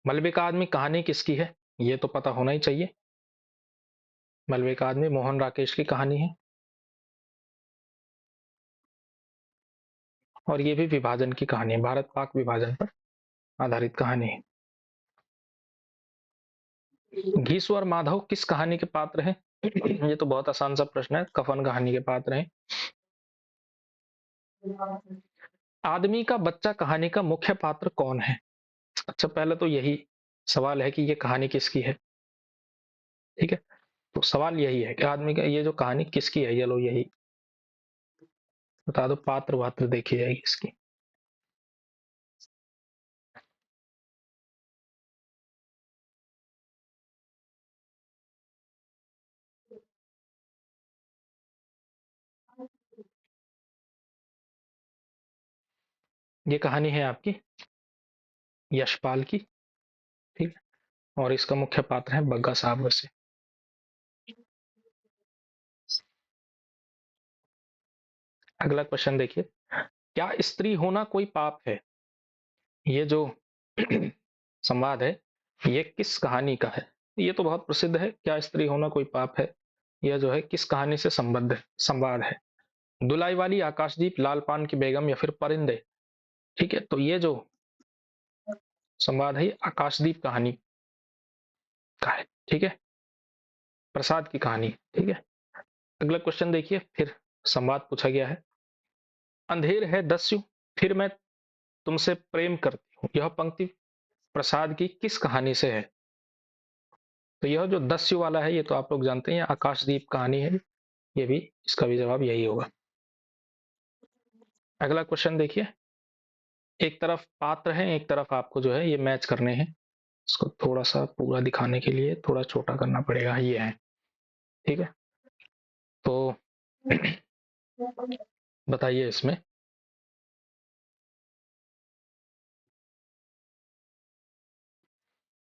मलबे का आदमी कहानी किसकी है? ये तो पता होना ही चाहिए। मलबे का आदमी मोहन राकेश की कहानी है, और ये भी विभाजन की कहानी है, भारत पाक विभाजन पर आधारित कहानी है। घीसु और माधव किस कहानी के पात्र हैं? ये तो बहुत आसान सा प्रश्न है, कफन कहानी के पात्र हैं। आदमी का बच्चा कहानी का मुख्य पात्र कौन है? अच्छा, पहले तो यही सवाल है कि ये कहानी किसकी है। ठीक है, तो सवाल यही है कि आदमी का ये जो कहानी किसकी है, ये लो यही बता दो, पात्र वात्र देखी जाएगी इसकी। ये कहानी है आपकी यशपाल की। ठीक है, और इसका मुख्य पात्र है बग्गा साहब वैसे। अगला क्वेश्चन देखिए, क्या स्त्री होना कोई पाप है? ये जो संवाद है ये किस कहानी का है? ये तो बहुत प्रसिद्ध है, क्या स्त्री होना कोई पाप है, यह जो है किस कहानी से संबद्ध है, संवाद है? दुलाई वाली, आकाशदीप, लाल पान की बेगम या फिर परिंदे? ठीक है, तो ये जो संवाद है ये आकाशदीप कहानी का है। ठीक है, प्रसाद की कहानी। ठीक है, अगला क्वेश्चन देखिए, फिर संवाद पूछा गया है। अंधेर है दस्यु, फिर मैं तुमसे प्रेम करती हूँ, यह पंक्ति प्रसाद की किस कहानी से है? तो यह जो दस्यु वाला है ये तो आप लोग जानते हैं, आकाशदीप कहानी है, ये भी, इसका भी जवाब यही होगा। अगला क्वेश्चन देखिए, एक तरफ पात्र है, एक तरफ आपको जो है ये मैच करने हैं, इसको थोड़ा सा पूरा दिखाने के लिए थोड़ा छोटा करना पड़ेगा, ये है। ठीक है, तो बताइए इसमें,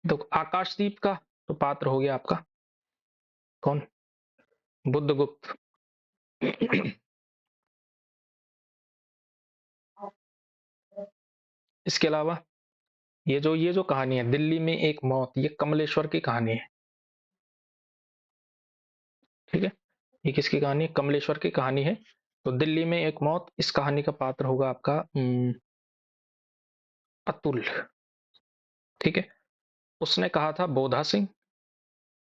तो आकाशदीप का तो पात्र हो गया आपका कौन? बुद्धगुप्त। इसके अलावा ये जो कहानी है दिल्ली में एक मौत, ये कमलेश्वर की कहानी है। ठीक है, ये किसकी कहानी है? कमलेश्वर की कहानी है। तो दिल्ली में एक मौत, इस कहानी का पात्र होगा आपका अतुल। ठीक है, उसने कहा था बोधा सिंह।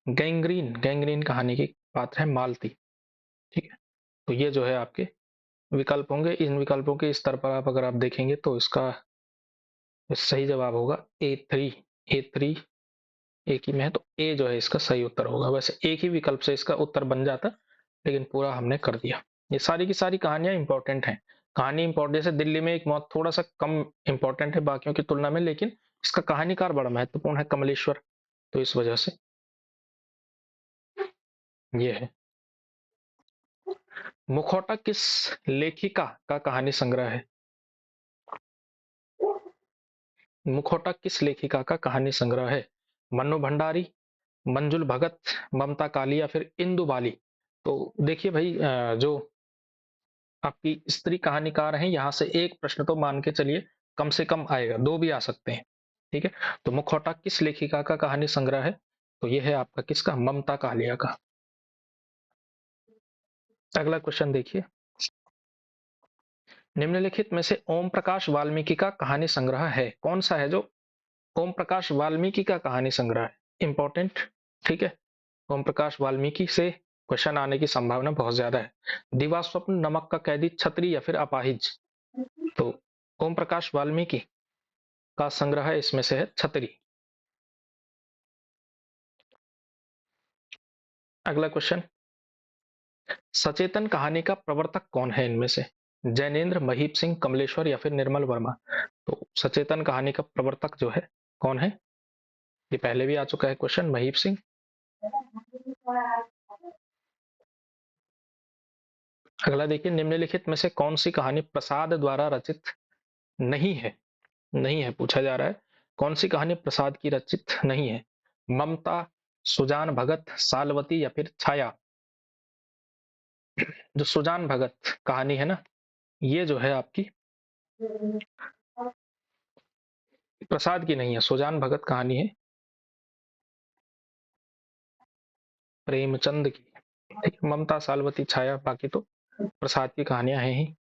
गैंग्रीन, गैंग्रीन कहानी की पात्र है मालती। ठीक है, तो ये जो है आपके विकल्प होंगे। इन विकल्पों के स्तर पर आप अगर आप देखेंगे तो इसका सही जवाब होगा A3। A3 एक ही में है, तो ए जो है इसका सही उत्तर होगा। वैसे एक ही विकल्प से इसका उत्तर बन जाता, लेकिन पूरा हमने कर दिया। ये सारी की सारी कहानियां इंपॉर्टेंट हैं। कहानी इंपॉर्टेंट, जैसे दिल्ली में एक मौत थोड़ा सा कम इंपॉर्टेंट है बाकियों की तुलना में, लेकिन इसका कहानीकार बड़ा महत्वपूर्ण है कमलेश्वर, तो इस वजह से ये है। मुखौटा किस लेखिका का कहानी संग्रह है? मुखौटा किस लेखिका का कहानी संग्रह है? मन्नू भंडारी, मंजुल भगत, ममता काली या फिर इंदु बाली? तो देखिए भाई, जो आपकी स्त्री कहानीकार हैं, यहाँ से एक प्रश्न तो मान के चलिए कम से कम आएगा, दो भी आ सकते हैं। ठीक है, तो मुखौटा किस लेखिका का कहानी संग्रह है? तो यह है आपका किसका? ममता कालिया का। अगला क्वेश्चन देखिए, निम्नलिखित में से ओम प्रकाश वाल्मीकि का कहानी संग्रह है, कौन सा है जो ओम प्रकाश वाल्मीकि का कहानी संग्रह है? इंपॉर्टेंट। ठीक है, ओम प्रकाश वाल्मीकि से क्वेश्चन आने की संभावना बहुत ज्यादा है। दिवा स्वप्न, नमक का कैदी, छतरी या फिर अपाहिज? तो ओम प्रकाश वाल्मीकि का संग्रह है, इसमें से है छतरी। अगला क्वेश्चन, सचेतन कहानी का प्रवर्तक कौन है इनमें से? जैनेन्द्र, महीप सिंह, कमलेश्वर या फिर निर्मल वर्मा? तो सचेतन कहानी का प्रवर्तक जो है कौन है? ये पहले भी आ चुका है क्वेश्चन, महीप सिंह। अगला देखिए, निम्नलिखित में से कौन सी कहानी प्रसाद द्वारा रचित नहीं है? नहीं है पूछा जा रहा है, कौन सी कहानी प्रसाद की रचित नहीं है? ममता, सुजान भगत, सालवती या फिर छाया? जो सुजान भगत कहानी है ना, ये जो है आपकी प्रसाद की नहीं है, सुजान भगत कहानी है प्रेमचंद की। ठीक है, ममता, सालवती, छाया, बाकी तो प्रसाद की कहानियां हैं ही।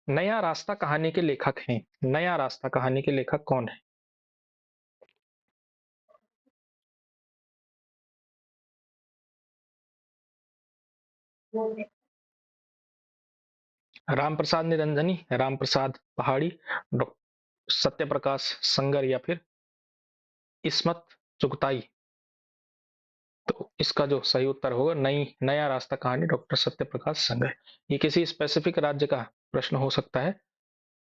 नया रास्ता कहानी के लेखक हैं, नया रास्ता कहानी के लेखक कौन है? राम प्रसाद निरंजनी, राम प्रसाद पहाड़ी, सत्य प्रकाश संगर या फिर इस्मत चुगताई? तो इसका जो सही उत्तर होगा नई नया रास्ता कहानी, डॉक्टर सत्य प्रकाश संगर। ये किसी स्पेसिफिक राज्य का प्रश्न हो सकता है,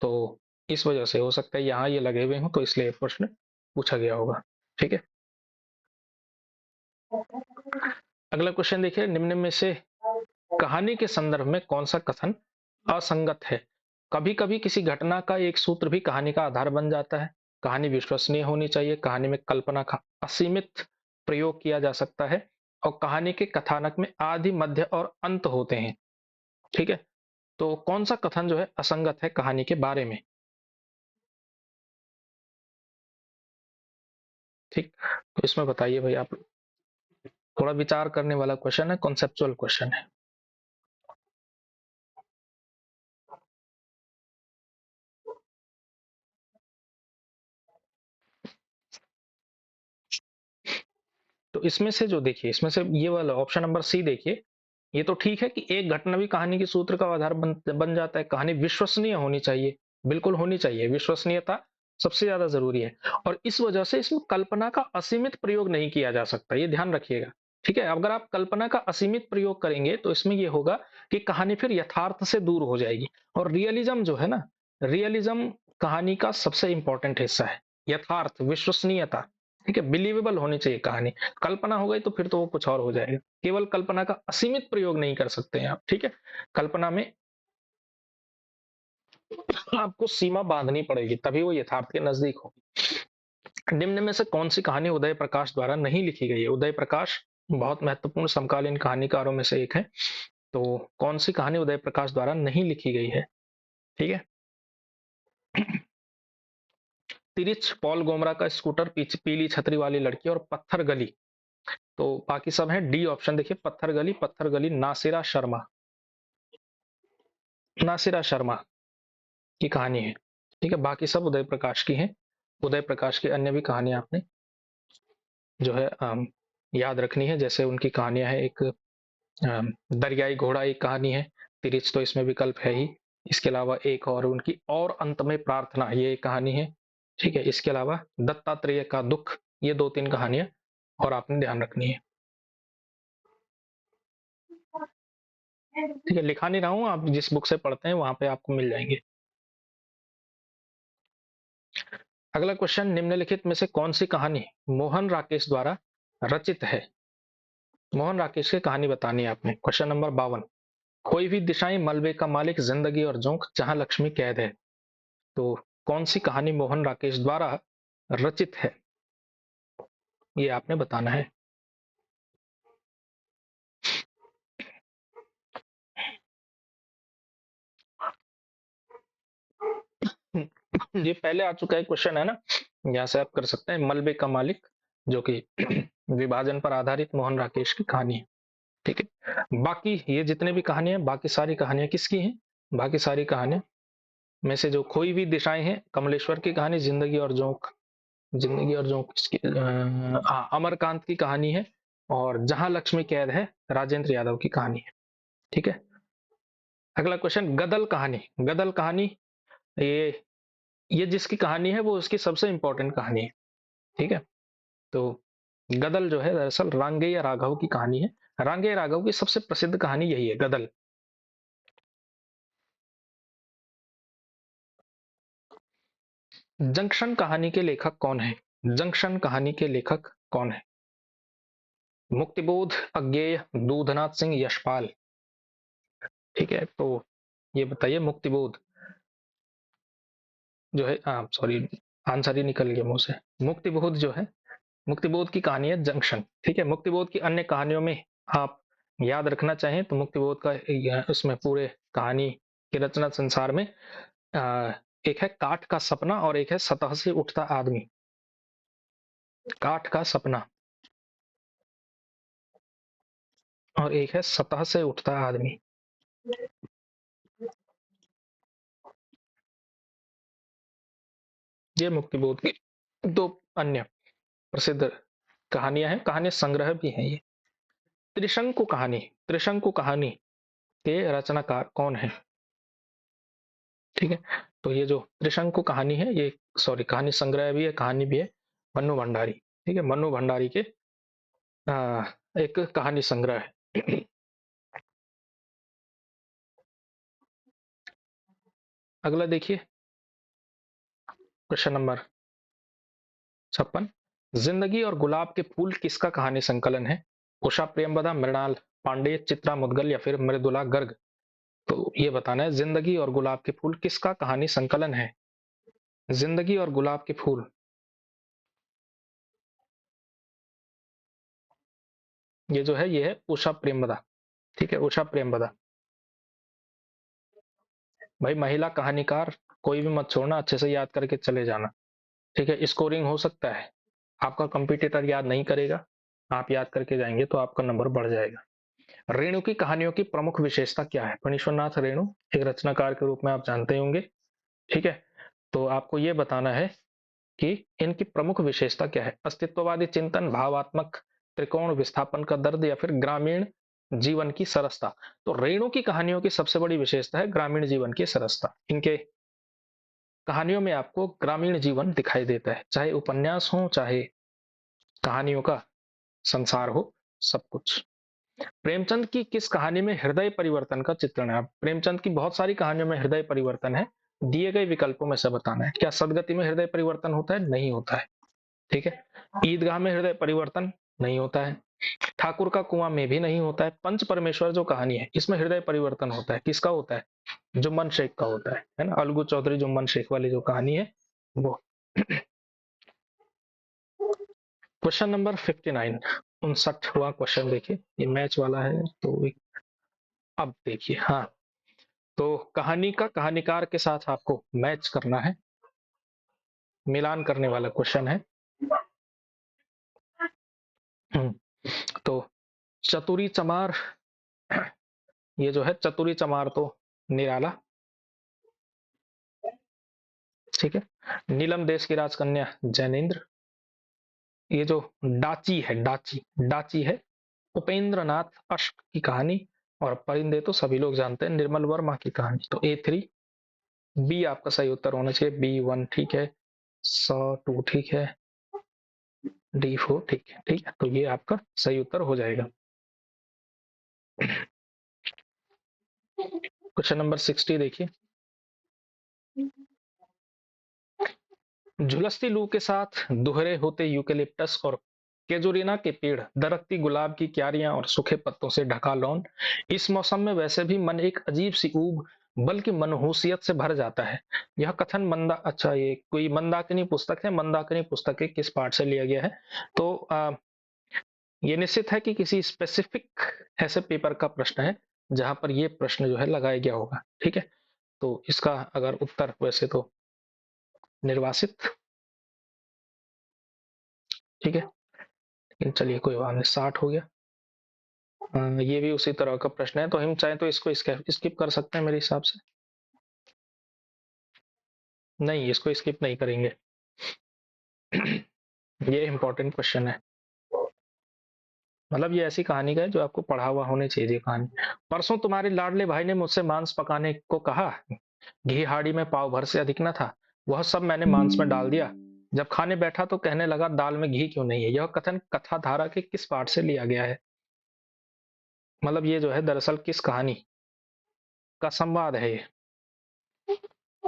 तो इस वजह से हो सकता है यहाँ ये लगे हुए हों, तो इसलिए प्रश्न पूछा गया होगा। ठीक है, अगला क्वेश्चन देखिए, निम्न में से कहानी के संदर्भ में कौन सा कथन असंगत है? कभी कभी किसी घटना का एक सूत्र भी कहानी का आधार बन जाता है, कहानी विश्वसनीय होनी चाहिए, कहानी में कल्पना का असीमित प्रयोग किया जा सकता है, और कहानी के कथानक में आदि, मध्य और अंत होते हैं। ठीक है, तो कौन सा कथन जो है असंगत है कहानी के बारे में? ठीक, तो इसमें बताइए भाई आप, थोड़ा विचार करने वाला क्वेश्चन है, कॉन्सेप्चुअल क्वेश्चन है। तो इसमें से जो देखिए, इसमें से ये वाला ऑप्शन नंबर सी देखिए, ये तो ठीक है कि एक घटना भी कहानी के सूत्र का आधार बन जाता है, कहानी विश्वसनीय होनी चाहिए, बिल्कुल होनी चाहिए, विश्वसनीयता सबसे ज्यादा जरूरी है। और इस वजह से इसमें कल्पना का असीमित प्रयोग नहीं किया जा सकता, ये ध्यान रखिएगा। ठीक है, अगर आप कल्पना का असीमित प्रयोग करेंगे तो इसमें यह होगा कि कहानी फिर यथार्थ से दूर हो जाएगी। और रियलिज्म जो है ना, रियलिज्म कहानी का सबसे इंपॉर्टेंट हिस्सा है, यथार्थ, विश्वसनीयता। ठीक है, बिलीवेबल होनी चाहिए कहानी। कल्पना हो गई तो फिर तो वो कुछ और हो जाएगा। केवल कल्पना का असीमित प्रयोग नहीं कर सकते हैं आप। ठीक है, कल्पना में आपको सीमा बांधनी पड़ेगी, तभी वो यथार्थ के नजदीक होगी। निम्न में से कौन सी कहानी उदय प्रकाश द्वारा नहीं लिखी गई है? उदय प्रकाश बहुत महत्वपूर्ण समकालीन कहानीकारों में से एक है। तो कौन सी कहानी उदय प्रकाश द्वारा नहीं लिखी गई है? ठीक है। तिरिच, पॉल गोमरा का स्कूटर, पीली छतरी वाली लड़की और पत्थर गली। तो बाकी सब है डी ऑप्शन। देखिए पत्थर गली नासिरा शर्मा, नासिरा शर्मा की कहानी है। ठीक है, बाकी सब उदय प्रकाश की हैं। उदय प्रकाश की अन्य भी कहानियां आपने जो है याद रखनी है, जैसे उनकी कहानियां हैं। एक दरियाई घोड़ा एक कहानी है, तिरिच तो इसमें विकल्प है ही। इसके अलावा एक और उनकी और अंत में प्रार्थना, ये एक कहानी है। ठीक है, इसके अलावा दत्तात्रेय का दुख, ये दो तीन कहानियां और आपने ध्यान रखनी है। ठीक है, लिखा नहीं रहा हूं, आप जिस बुक से पढ़ते हैं वहां पे आपको मिल जाएंगे। अगला क्वेश्चन, निम्नलिखित में से कौन सी कहानी मोहन राकेश द्वारा रचित है? मोहन राकेश की कहानी बतानी है आपने। क्वेश्चन नंबर 52, खोई हुई दिशाएं, मलबे का मालिक, जिंदगी और जोंक, जहां लक्ष्मी कैद है। तो कौन सी कहानी मोहन राकेश द्वारा रचित है, ये आपने बताना है। ये पहले आ चुका है क्वेश्चन है ना, यहाँ से आप कर सकते हैं। मलबे का मालिक, जो कि विभाजन पर आधारित मोहन राकेश की कहानी है। ठीक है, बाकी ये जितने भी कहानियां, बाकी सारी कहानियां किसकी हैं? बाकी सारी कहानियां में से जो खोई हुई दिशाएं हैं, कमलेश्वर की कहानी, जिंदगी और जोंक, जिंदगी और जोंक इसकी अमरकांत की कहानी है, और जहां लक्ष्मी कैद है राजेंद्र यादव की कहानी है। ठीक है, अगला क्वेश्चन, गदल कहानी। गदल कहानी, ये ये जिसकी कहानी है वो उसकी सबसे इंपॉर्टेंट कहानी है। ठीक है, तो गदल जो है दरअसल रांगेय राघव की कहानी है। रांगेय राघव की सबसे प्रसिद्ध कहानी यही है, गदल। जंक्शन कहानी के लेखक कौन है? जंक्शन कहानी के लेखक कौन है? मुक्तिबोध, अज्ञेय, दूधनाथ सिंह, यशपाल। ठीक है, तो ये बताइए, मुक्तिबोध जो है, सॉरी, आंसर ही निकल गया मुंह से। मुक्तिबोध जो है, मुक्तिबोध की कहानी है जंक्शन। ठीक है, मुक्तिबोध की अन्य कहानियों में आप याद रखना चाहें तो मुक्तिबोध का उसमें पूरे कहानी की रचना संसार में एक है काठ का सपना और एक है सतह से उठता आदमी। काठ का सपना और एक है सतह से उठता आदमी। ये मुक्तिबोध की दो अन्य प्रसिद्ध कहानियां हैं, कहानी संग्रह भी हैं ये। त्रिशंकु कहानी, त्रिशंकु कहानी के रचनाकार कौन है? ठीक है, तो ये जो त्रिशंकु कहानी है, ये सॉरी कहानी संग्रह भी है, कहानी भी है, मन्नू भंडारी। ठीक है, मन्नू भंडारी के एक कहानी संग्रह है। अगला देखिए, क्वेश्चन नंबर 56, जिंदगी और गुलाब के फूल किसका कहानी संकलन है? उषा प्रेमवदा, मृणाल पांडे, चित्रा मुदगल या फिर मृदुला गर्ग। तो ये बताना है, जिंदगी और गुलाब के फूल किसका कहानी संकलन है? जिंदगी और गुलाब के फूल, ये जो है ये है उषा प्रेमवदा। ठीक है, उषा प्रेमवदा। भाई महिला कहानीकार कोई भी मत छोड़ना, अच्छे से याद करके चले जाना। ठीक है, स्कोरिंग हो सकता है, आपका कंपटीटर याद नहीं करेगा, आप याद करके जाएंगे तो आपका नंबर बढ़ जाएगा। रेणु की कहानियों की प्रमुख विशेषता क्या है? फणीश्वरनाथ रेणु एक रचनाकार के रूप में आप जानते होंगे। ठीक है, तो आपको ये बताना है कि इनकी प्रमुख विशेषता क्या है? अस्तित्ववादी चिंतन, भावात्मक, त्रिकोण विस्थापन का दर्द या फिर ग्रामीण जीवन की सरसता। तो रेणु की कहानियों की सबसे बड़ी विशेषता है ग्रामीण जीवन की सरसता। इनके कहानियों में आपको ग्रामीण जीवन दिखाई देता है, चाहे उपन्यास हो चाहे कहानियों का संसार हो, सब कुछ। प्रेमचंद की किस कहानी में हृदय परिवर्तन का चित्रण है? प्रेमचंद की बहुत सारी कहानियों में हृदय परिवर्तन है, दिए गए विकल्पों में से बताना है। क्या सदगति में हृदय परिवर्तन होता है? नहीं होता है। ठीक है, ईदगाह में हृदय परिवर्तन नहीं होता है, ठाकुर का कुआं में भी नहीं होता है। पंच परमेश्वर जो कहानी है इसमें हृदय परिवर्तन होता है, किसका होता है? जुम्मन शेख का होता है ना, अलगू चौधरी जुम्मन शेख वाली जो कहानी है वो। क्वेश्चन नंबर 59, 59वां क्वेश्चन देखिए, ये मैच वाला है तो अब देखिए, हाँ, तो कहानी का कहानीकार के साथ आपको मैच करना है, मिलान करने वाला क्वेश्चन है। हम्म, तो चतुरी चमार, ये जो है चतुरी चमार तो निराला, ठीक है। नीलम देश की राजकन्या जैनेन्द्र, ये जो डाची है, डाची डाची है उपेंद्र नाथ अश्क की कहानी, और परिंदे तो सभी लोग जानते हैं, निर्मल वर्मा की कहानी। तो A3, बी आपका सही उत्तर होना चाहिए। B1 ठीक है, 102 ठीक है, D4 ठीक है, ठीक है, तो ये आपका सही उत्तर हो जाएगा। क्वेश्चन नंबर 60 देखिए। झुलसती लू के साथ दुहरे होते यूकेलिप्टस और केजुरिना के पेड़, दरकती गुलाब की क्यारियां और सूखे पत्तों से ढका लॉन, इस मौसम में वैसे भी मन एक अजीब सी ऊब बल्कि मनहूसियत से भर जाता है। यह कथन अच्छा, ये कोई मंदाकिनी पुस्तक है। मंदाकिनी पुस्तक के किस पाठ से लिया गया है? तो ये निश्चित है कि किसी स्पेसिफिक ऐसे पेपर का प्रश्न है जहां पर ये प्रश्न जो है लगाया गया होगा, ठीक है। तो इसका अगर उत्तर वैसे तो निर्वासित, ठीक है, लेकिन चलिए कोई बात नहीं, 60 हो गया। ये भी उसी तरह का प्रश्न है, तो हम चाहें तो इसको स्किप कर सकते हैं मेरे हिसाब से। नहीं, इसको स्किप नहीं करेंगे। ये इंपॉर्टेंट क्वेश्चन है, मतलब ये ऐसी कहानी का है जो आपको पढ़ा हुआ होनी चाहिए ये कहानी। परसों तुम्हारे लाडले भाई ने मुझसे मांस पकाने को कहा, घी हाड़ी में पाव भर से अधिक न था, वह सब मैंने मांस में डाल दिया। जब खाने बैठा तो कहने लगा दाल में घी क्यों नहीं है। यह कथन कथा धारा के किस पाठ से लिया गया है? मतलब ये जो है दरअसल किस कहानी का संवाद है ये?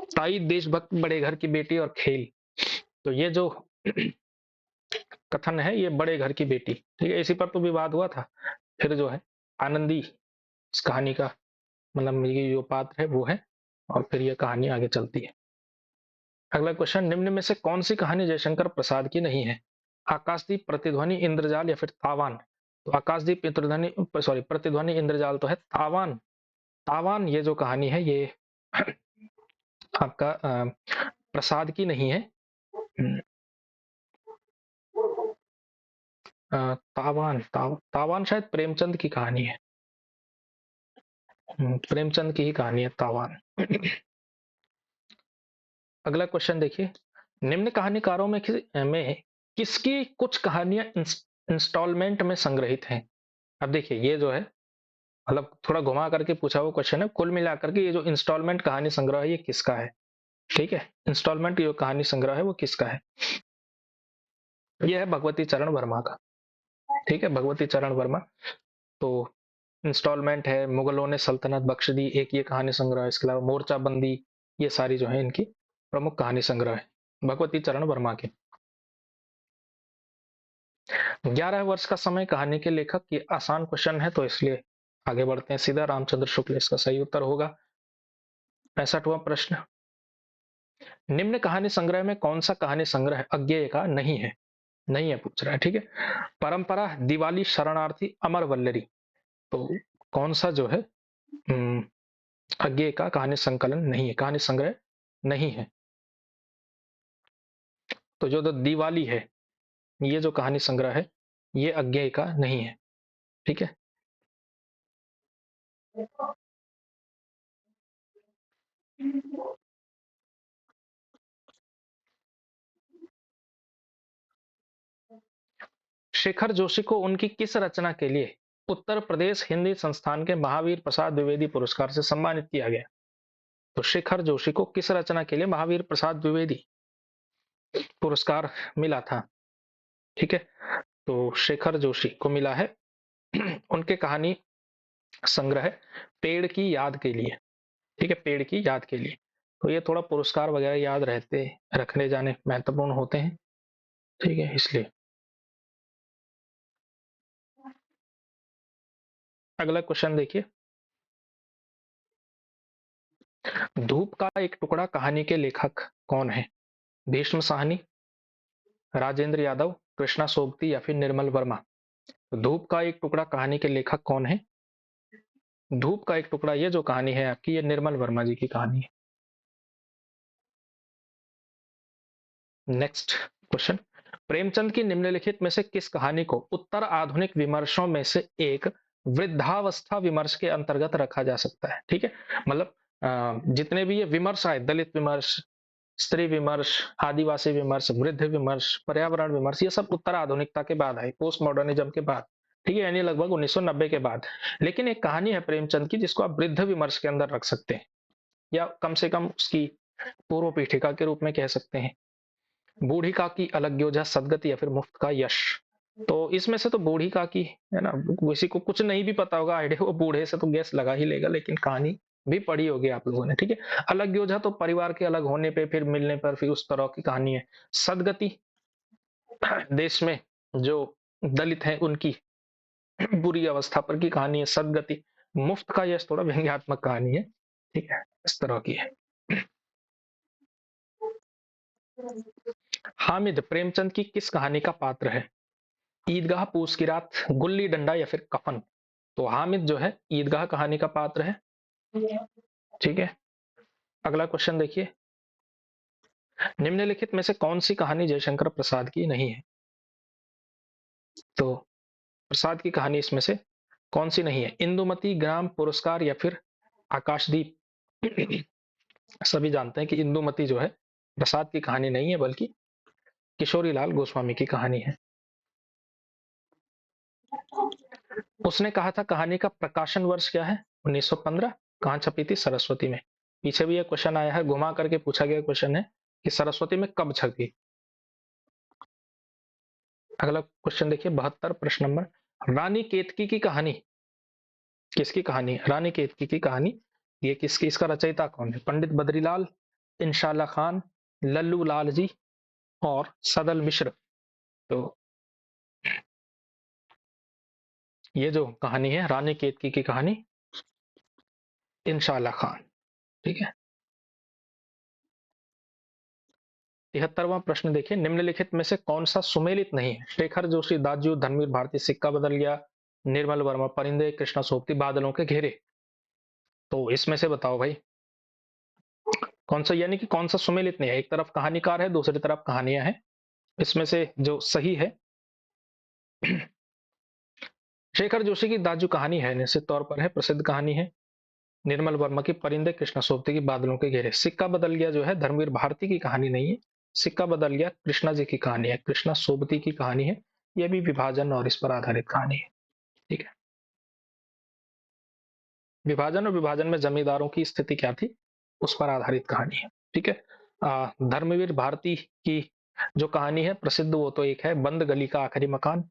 ताई, देशभक्त, बड़े घर की बेटी और खेल। तो ये जो कथन है ये बड़े घर की बेटी, ठीक है, इसी पर तो विवाद हुआ था। फिर जो है आनंदी इस कहानी का, मतलब ये जो पात्र है वो है, और फिर ये कहानी आगे चलती है। अगला क्वेश्चन, निम्न में से कौन सी कहानी जयशंकर प्रसाद की नहीं है? आकाशदीप, प्रतिध्वनि, इंद्रजाल या फिर तावान? तो आकाशदीप, इंद्रध्वनि, सॉरी, प्रतिध्वनि इंद्रजाल तो है, तावान, तावान ये जो कहानी है ये आपका प्रसाद की नहीं है। तावान शायद प्रेमचंद की कहानी है। प्रेमचंद की ही कहानी है तावान। अगला क्वेश्चन देखिए, निम्न कहानीकारों में किसकी कुछ कहानियां इंस्टॉलमेंट में संग्रहित हैं? अब देखिए ये जो है, मतलब थोड़ा घुमा करके पूछा हुआ क्वेश्चन है। कुल मिलाकर के ये जो इंस्टॉलमेंट कहानी संग्रह है ये किसका है? ठीक है, इंस्टॉलमेंट जो कहानी संग्रह है वो किसका है? ये है भगवती चरण वर्मा का, ठीक है, भगवती चरण वर्मा। तो इंस्टॉलमेंट है, मुगलों ने सल्तनत बख्श दी, एक ये कहानी संग्रह है, इसके अलावा मोर्चाबंदी, ये सारी जो है इनकी प्रमुख कहानी संग्रह है भगवती चरण वर्मा के। 11 वर्ष का समय कहानी के लेखक, ये आसान क्वेश्चन है तो इसलिए आगे बढ़ते हैं सीधा। रामचंद्र शुक्ल इसका सही उत्तर होगा। 65वां प्रश्न, निम्न कहानी संग्रह में कौन सा कहानी संग्रह अज्ञेय का नहीं है? नहीं है पूछ रहा है, ठीक है। परंपरा, दिवाली, शरणार्थी, अमर वल्लरी। तो कौन सा जो है अज्ञेय का कहानी संकलन नहीं है, कहानी संग्रह नहीं है? तो जो दिवाली है, ये जो कहानी संग्रह है ये अज्ञेय का नहीं है, ठीक है। शेखर जोशी को उनकी किस रचना के लिए उत्तर प्रदेश हिंदी संस्थान के महावीर प्रसाद द्विवेदी पुरस्कार से सम्मानित किया गया? तो शेखर जोशी को किस रचना के लिए महावीर प्रसाद द्विवेदी पुरस्कार मिला था? ठीक है, तो शेखर जोशी को मिला है उनके कहानी संग्रह पेड़ की याद के लिए, ठीक है, पेड़ की याद के लिए। तो ये थोड़ा पुरस्कार वगैरह याद रहते, रखने जाने महत्वपूर्ण होते हैं, ठीक है, इसलिए। अगला क्वेश्चन देखिए, धूप का एक टुकड़ा कहानी के लेखक कौन है? भीष्म साहनी, राजेंद्र यादव, कृष्णा सोबती या फिर निर्मल वर्मा? तो धूप का एक टुकड़ा कहानी के लेखक कौन है? धूप का एक टुकड़ा, ये जो कहानी है आपकी, ये निर्मल वर्मा जी की कहानी है। नेक्स्ट क्वेश्चन, प्रेमचंद की निम्नलिखित में से किस कहानी को उत्तर आधुनिक विमर्शों में से एक वृद्धावस्था विमर्श के अंतर्गत रखा जा सकता है? ठीक है, मतलब जितने भी ये विमर्श आए, दलित विमर्श, स्त्री विमर्श, आदिवासी विमर्श, वृद्ध विमर्श, पर्यावरण विमर्श, ये सब उत्तर आधुनिकता के बाद आए, पोस्ट मॉडर्निज्म के बाद। ठीक है, यानी लगभग 1990 के बाद। लेकिन एक कहानी है प्रेमचंद की जिसको आप वृद्ध विमर्श के अंदर रख सकते हैं, या कम से कम उसकी पूर्व पीठिका के रूप में कह सकते हैं। बूढ़ी काकी, अलग योजना, सदगति, या फिर मुफ्त का यश। तो इसमें से तो बूढ़ी काकी है ना, किसी को कुछ नहीं भी पता होगा आइडिया, वो बूढ़े से तो गैस लगा ही लेगा, लेकिन कहानी भी पढ़ी होगी आप लोगों ने। ठीक है, अलग योजना तो परिवार के अलग होने पे, फिर मिलने पर, फिर उस तरह की कहानी है। सदगति देश में जो दलित हैं उनकी बुरी अवस्था पर की कहानी है सदगति। मुफ्त का यश थोड़ा व्यंग्यात्मक कहानी है। ठीक है, इस तरह की है। हामिद प्रेमचंद की किस कहानी का पात्र है? ईदगाह, पूस की रात, गुल्ली डंडा, या फिर कफन। तो हामिद जो है ईदगाह कहानी का पात्र है। ठीक है, अगला क्वेश्चन देखिए, निम्नलिखित में से कौन सी कहानी जयशंकर प्रसाद की नहीं है? तो प्रसाद की कहानी इसमें से कौन सी नहीं है? इंदुमती, ग्राम पुरस्कार, या फिर आकाशदीप। सभी जानते हैं कि इंदुमती जो है प्रसाद की कहानी नहीं है, बल्कि किशोरी लाल गोस्वामी की कहानी है। उसने कहा था कहानी का प्रकाशन वर्ष क्या है? 1915। कहाँ छपी थी? सरस्वती में। पीछे भी एक क्वेश्चन आया है, घुमा करके पूछा गया क्वेश्चन है कि सरस्वती में कब छपी। अगला क्वेश्चन देखिए, 72 प्रश्न नंबर, रानी केतकी की कहानी किसकी कहानी है? रानी केतकी की कहानी ये किसकी, इसका रचयिता कौन है? पंडित बद्रीलाल, इंशाल्लाह खान, लल्लू लाल जी, और सदल मिश्र। तो ये जो कहानी है रानी केतकी की कहानी, इंशाल्लाह खान। ठीक है, 73वां प्रश्न देखिए, निम्नलिखित में से कौन सा सुमेलित नहीं है? शेखर जोशी, दाजू, धर्मवीर भारती, सिक्का बदल गया, निर्मल वर्मा, परिंदे, कृष्णा सोबती, बादलों के घेरे। तो इसमें से बताओ भाई, कौन सा, यानी कि कौन सा सुमेलित नहीं है? एक तरफ कहानीकार है, दूसरी तरफ कहानियां हैं। इसमें से जो सही है, शेखर जोशी की दाजू कहानी है, निश्चित तौर पर है, प्रसिद्ध कहानी है। निर्मल वर्मा की परिंदे, कृष्णा सोबती की बादलों के घेरे। सिक्का बदल गया जो है धर्मवीर भारती की कहानी नहीं है, सिक्का बदल गया कृष्णा जी की कहानी है, कृष्णा सोबती की कहानी है। यह भी विभाजन और इस पर आधारित कहानी है। ठीक है, विभाजन और विभाजन में जमींदारों की स्थिति क्या थी, उस पर आधारित कहानी है। ठीक है, धर्मवीर भारती की जो कहानी है प्रसिद्ध, वो तो एक है बंद गली का आखिरी मकान।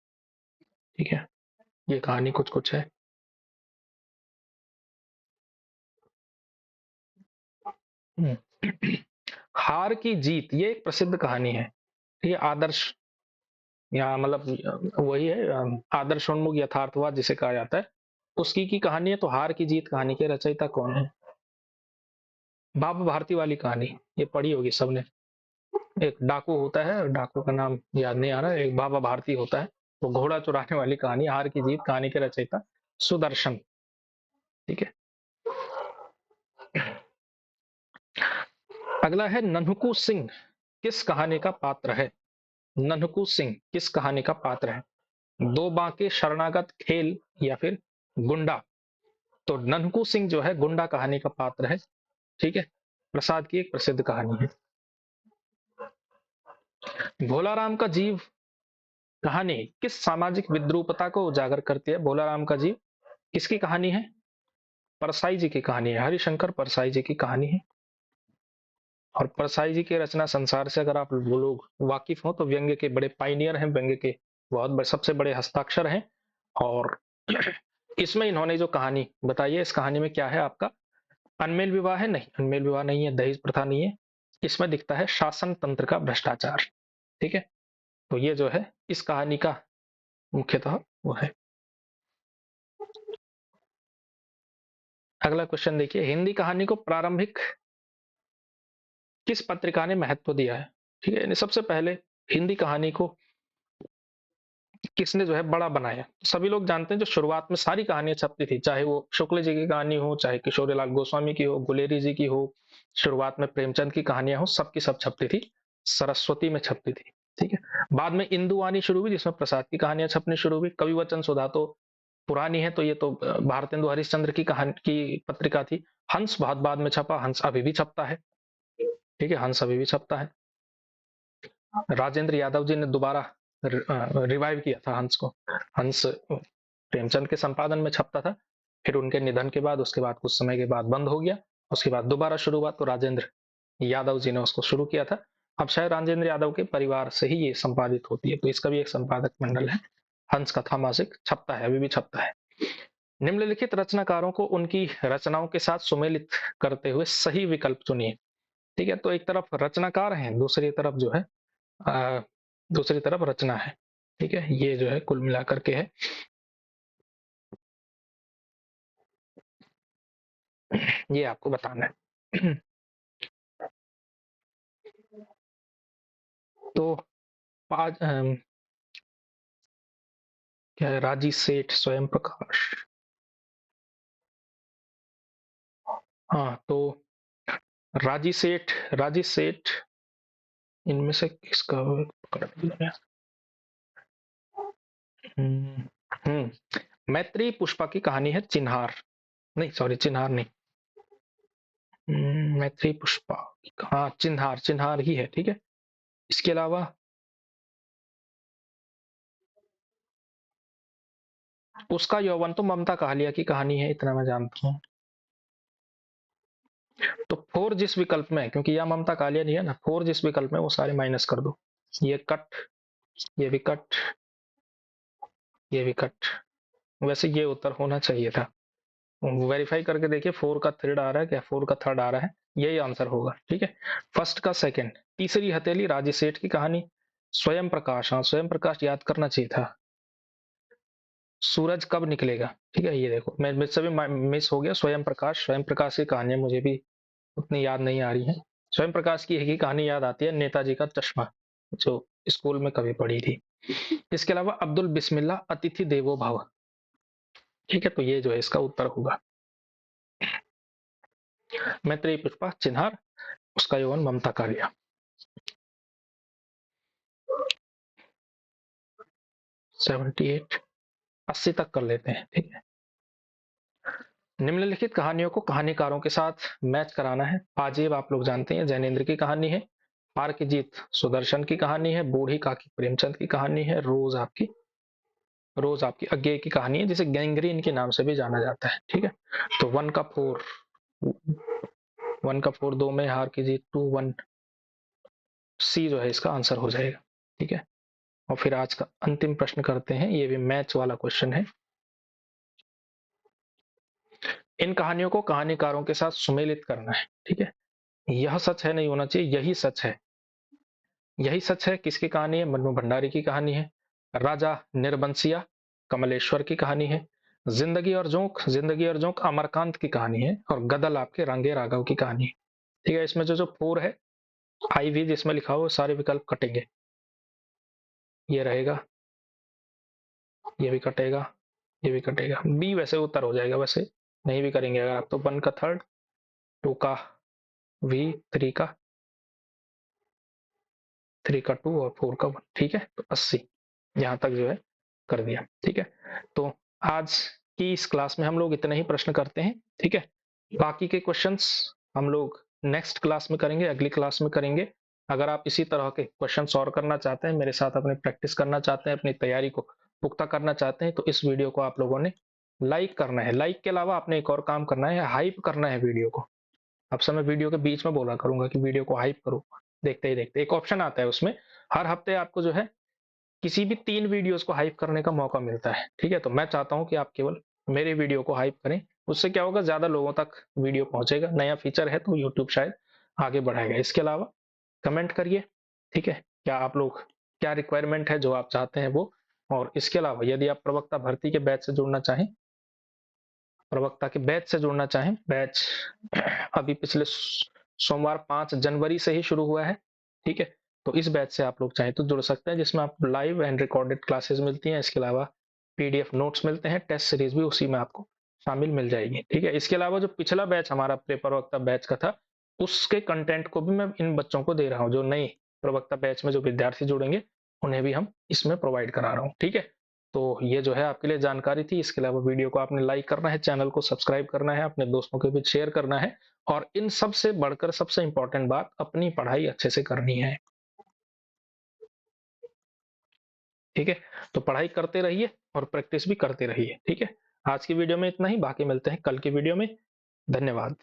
ठीक है, ये कहानी कुछ कुछ है। हार की जीत, ये एक प्रसिद्ध कहानी है। ये आदर्श, या मतलब वही है, आदर्शोन्मुख यथार्थवाद जिसे कहा जाता है, उसकी की कहानी है। तो हार की जीत कहानी के रचयिता कौन है? बाबा भारती वाली कहानी, ये पढ़ी होगी सबने। एक डाकू होता है, डाकू का नाम याद नहीं आ रहा है, एक बाबा भारती होता है, वो घोड़ा चुराने वाली कहानी, हार की जीत कहानी के रचयिता सुदर्शन। ठीक है, अगला है नन्हकू सिंह किस कहानी का पात्र है? नन्हकू सिंह किस कहानी का पात्र है? दो बांके, शरणागत, खेल, या फिर गुंडा। तो नन्हकू सिंह जो है गुंडा कहानी का पात्र है। ठीक है, प्रसाद की एक प्रसिद्ध कहानी है। भोलाराम का जीव कहानी किस सामाजिक विद्रूपता को उजागर करती है? भोलाराम का जीव किसकी कहानी है? परसाई जी की कहानी है, हरिशंकर परसाई जी की कहानी है। और परसाई जी की रचना संसार से अगर आप वो लोग वाकिफ हो, तो व्यंग्य के बड़े पाइनियर हैं, व्यंग्य के बहुत बड़े, सबसे बड़े हस्ताक्षर हैं। और इसमें इन्होंने जो कहानी बताई है, इस कहानी में क्या है आपका? अनमेल विवाह है? नहीं, अनमेल विवाह नहीं है, दहेज प्रथा नहीं है। इसमें दिखता है शासन तंत्र का भ्रष्टाचार। ठीक है, तो ये जो है इस कहानी का मुख्यतः वो है। अगला क्वेश्चन देखिए, हिंदी कहानी को प्रारंभिक किस पत्रिका ने महत्व दिया है? ठीक है, सबसे पहले हिंदी कहानी को किसने जो है बड़ा बनाया? सभी लोग जानते हैं जो शुरुआत में सारी कहानियाँ छपती थी, चाहे वो शुक्ल जी की कहानी हो, चाहे किशोरीलाल गोस्वामी की हो, गुलेरी जी की हो, शुरुआत में प्रेमचंद की कहानियाँ हो, सब की सब छपती थी, सरस्वती में छपती थी, ठीक है? बाद में इंदु आनी शुरू हुई जिसमें प्रसाद की कहानियाँ छपनी शुरू हुई, कवि वचन सुधा तो पुरानी है, तो ये तो भारतेंदु हरिश्चंद्र की कहानी की पत्रिका थी। हंस बहुत बाद में छपा, हंस अभी भी छपता है, ठीक है? हंस अभी भी छपता है। राजेंद्र यादव जी ने दोबारा रिवाइव किया था हंस को। हंस प्रेमचंद के संपादन में छपता था, फिर उनके निधन के बाद, उसके बाद कुछ समय के बाद बंद हो गया, उसके बाद दोबारा शुरू हुआ तो राजेंद्र यादव जी ने उसको शुरू किया था। अब शायद राजेंद्र यादव के परिवार से ही ये संपादित होती है, तो इसका भी एक संपादक मंडल है। हंस कथा मासिक छपता है, अभी भी छपता है। निम्नलिखित रचनाकारों को उनकी रचनाओं के साथ सुमेलित करते हुए सही विकल्प चुनिए। ठीक है, तो एक तरफ रचनाकार हैं, दूसरी तरफ जो है अ, दूसरी तरफ रचना है। ठीक है, ये जो है कुल मिलाकर के है। ये आपको बताना है। तो आज क्या है, राजी सेठ, स्वयं प्रकाश। हाँ, तो राजी सेठ इनमें से किसका पकड़ लिया? हम्म मैत्री पुष्पा की कहानी है चिन्हार। नहीं, सॉरी, चिन्हार नहीं। मैत्री पुष्पा। हाँ, चिन्हार, चिन्हार ही है, ठीक है। इसके अलावा उसका यौवन तो ममता कालिया की कहानी है, इतना मैं जानता हूँ। तो फोर जिस विकल्प में है, क्योंकि यह ममता कालिया नहीं है ना, फोर जिस विकल्प में वो सारे माइनस कर दो। ये कट, ये भी कट, ये भी कट। वैसे ये उत्तर होना चाहिए था। वेरीफाई करके देखिए, फोर का थर्ड आ रहा है क्या, फोर का थर्ड आ रहा है, यही आंसर होगा, ठीक है। फर्स्ट का सेकंड, तीसरी हथेली, राजी सेठ की कहानी, स्वयं प्रकाश। हाँ, स्वयं प्रकाश याद करना चाहिए था। सूरज कब निकलेगा, ठीक है, ये देखो, मैं मुझसे भी मिस हो गया। स्वयं प्रकाश, स्वयं प्रकाश की कहानियां मुझे भी उतनी याद नहीं आ रही है। स्वयं प्रकाश की एक ही कहानी याद आती है, नेताजी का चश्मा, जो स्कूल में कभी पढ़ी थी। इसके अलावा अब्दुल बिस्मिल्लाह, अतिथि देवो भव। ठीक है, तो ये जो है इसका उत्तर होगा। मैत्रेयी पुष्पा चिन्हार, उसका यौवन ममता कालिया। 78, 80 तक कर लेते हैं, ठीक है। निम्नलिखित कहानियों को कहानीकारों के साथ मैच कराना है। पाजेब आप लोग जानते हैं, जैनेन्द्र की कहानी है। हार की जीत सुदर्शन की कहानी है। बूढ़ी काकी प्रेमचंद की कहानी है। रोज आपकी अज्ञे की कहानी है, जिसे गैंग्रीन के नाम से भी जाना जाता है, ठीक है। तो वन का फोर, दो में हार की जीत, 2-1, सी जो है इसका आंसर हो जाएगा, ठीक है। और फिर आज का अंतिम प्रश्न करते हैं, ये भी मैच वाला क्वेश्चन है। इन कहानियों को कहानीकारों के साथ सुमेलित करना है, ठीक है। यह सच है, नहीं होना चाहिए, यही सच है। यही सच है किसकी कहानी है? मन्नू भंडारी की कहानी है। राजा निर्बंसिया, कमलेश्वर की कहानी है। जिंदगी और जोंक अमरकांत की कहानी है। और गदल आपके रंगे राघव की कहानी है, ठीक है। इसमें जो जो फोर है, आई भी जिसमें लिखा हो, सारे विकल्प कटेंगे। ये रहेगा, ये भी कटेगा, ये भी कटेगा। बी वैसे उत्तर हो जाएगा, वैसे नहीं भी करेंगे अगर आप तो। वन का थर्ड, टू का वी, थ्री का टू और फोर का वन, ठीक है। तो 80 यहाँ तक जो है कर दिया, ठीक है। तो आज की इस क्लास में हम लोग इतने ही प्रश्न करते हैं, ठीक है। बाकी के क्वेश्चंस हम लोग नेक्स्ट क्लास में करेंगे, अगली क्लास में करेंगे। अगर आप इसी तरह के क्वेश्चन सॉल्व करना चाहते हैं, मेरे साथ अपनी प्रैक्टिस करना चाहते हैं, अपनी तैयारी को पुख्ता करना चाहते हैं, तो इस वीडियो को आप लोगों ने लाइक करना है। लाइक के अलावा आपने एक और काम करना है, हाइप करना है वीडियो को। अब समय वीडियो के बीच में बोला करूंगा कि वीडियो को हाइप करो। देखते ही देखते एक ऑप्शन आता है उसमें, हर हफ्ते आपको जो है किसी भी 3 वीडियोस को हाइप करने का मौका मिलता है, ठीक है। तो मैं चाहता हूं कि आप केवल मेरे वीडियो को हाइप करें। उससे क्या होगा, ज्यादा लोगों तक वीडियो पहुंचेगा। नया फीचर है तो यूट्यूब शायद आगे बढ़ाएगा। इसके अलावा कमेंट करिए, ठीक है, क्या आप लोग, क्या रिक्वायरमेंट है जो आप चाहते हैं वो। और इसके अलावा यदि आप प्रवक्ता भर्ती के बैच से जुड़ना चाहें, प्रवक्ता के बैच से जुड़ना चाहें, बैच अभी पिछले सोमवार 5 जनवरी से ही शुरू हुआ है, ठीक है। तो इस बैच से आप लोग चाहें तो जुड़ सकते हैं, जिसमें आप लाइव एंड रिकॉर्डेड क्लासेस मिलती हैं। इसके अलावा पीडीएफ नोट्स मिलते हैं, टेस्ट सीरीज भी उसी में आपको शामिल मिल जाएगी। ठीक है, इसके अलावा जो पिछला बैच हमारा प्रवक्ता बैच का था, उसके कंटेंट को भी मैं इन बच्चों को दे रहा हूँ। जो नए प्रवक्ता बैच में जो विद्यार्थी जुड़ेंगे, उन्हें भी हम इसमें प्रोवाइड करा रहा हूँ। ठीक है, तो ये जो है आपके लिए जानकारी थी। इसके अलावा वीडियो को आपने लाइक करना है, चैनल को सब्सक्राइब करना है, अपने दोस्तों के बीच शेयर करना है, और इन सबसे बढ़कर सबसे इंपॉर्टेंट बात, अपनी पढ़ाई अच्छे से करनी है। ठीक है, तो पढ़ाई करते रहिए और प्रैक्टिस भी करते रहिए। ठीक है, आज की वीडियो में इतना ही, बाकी मिलते हैं कल की वीडियो में। धन्यवाद।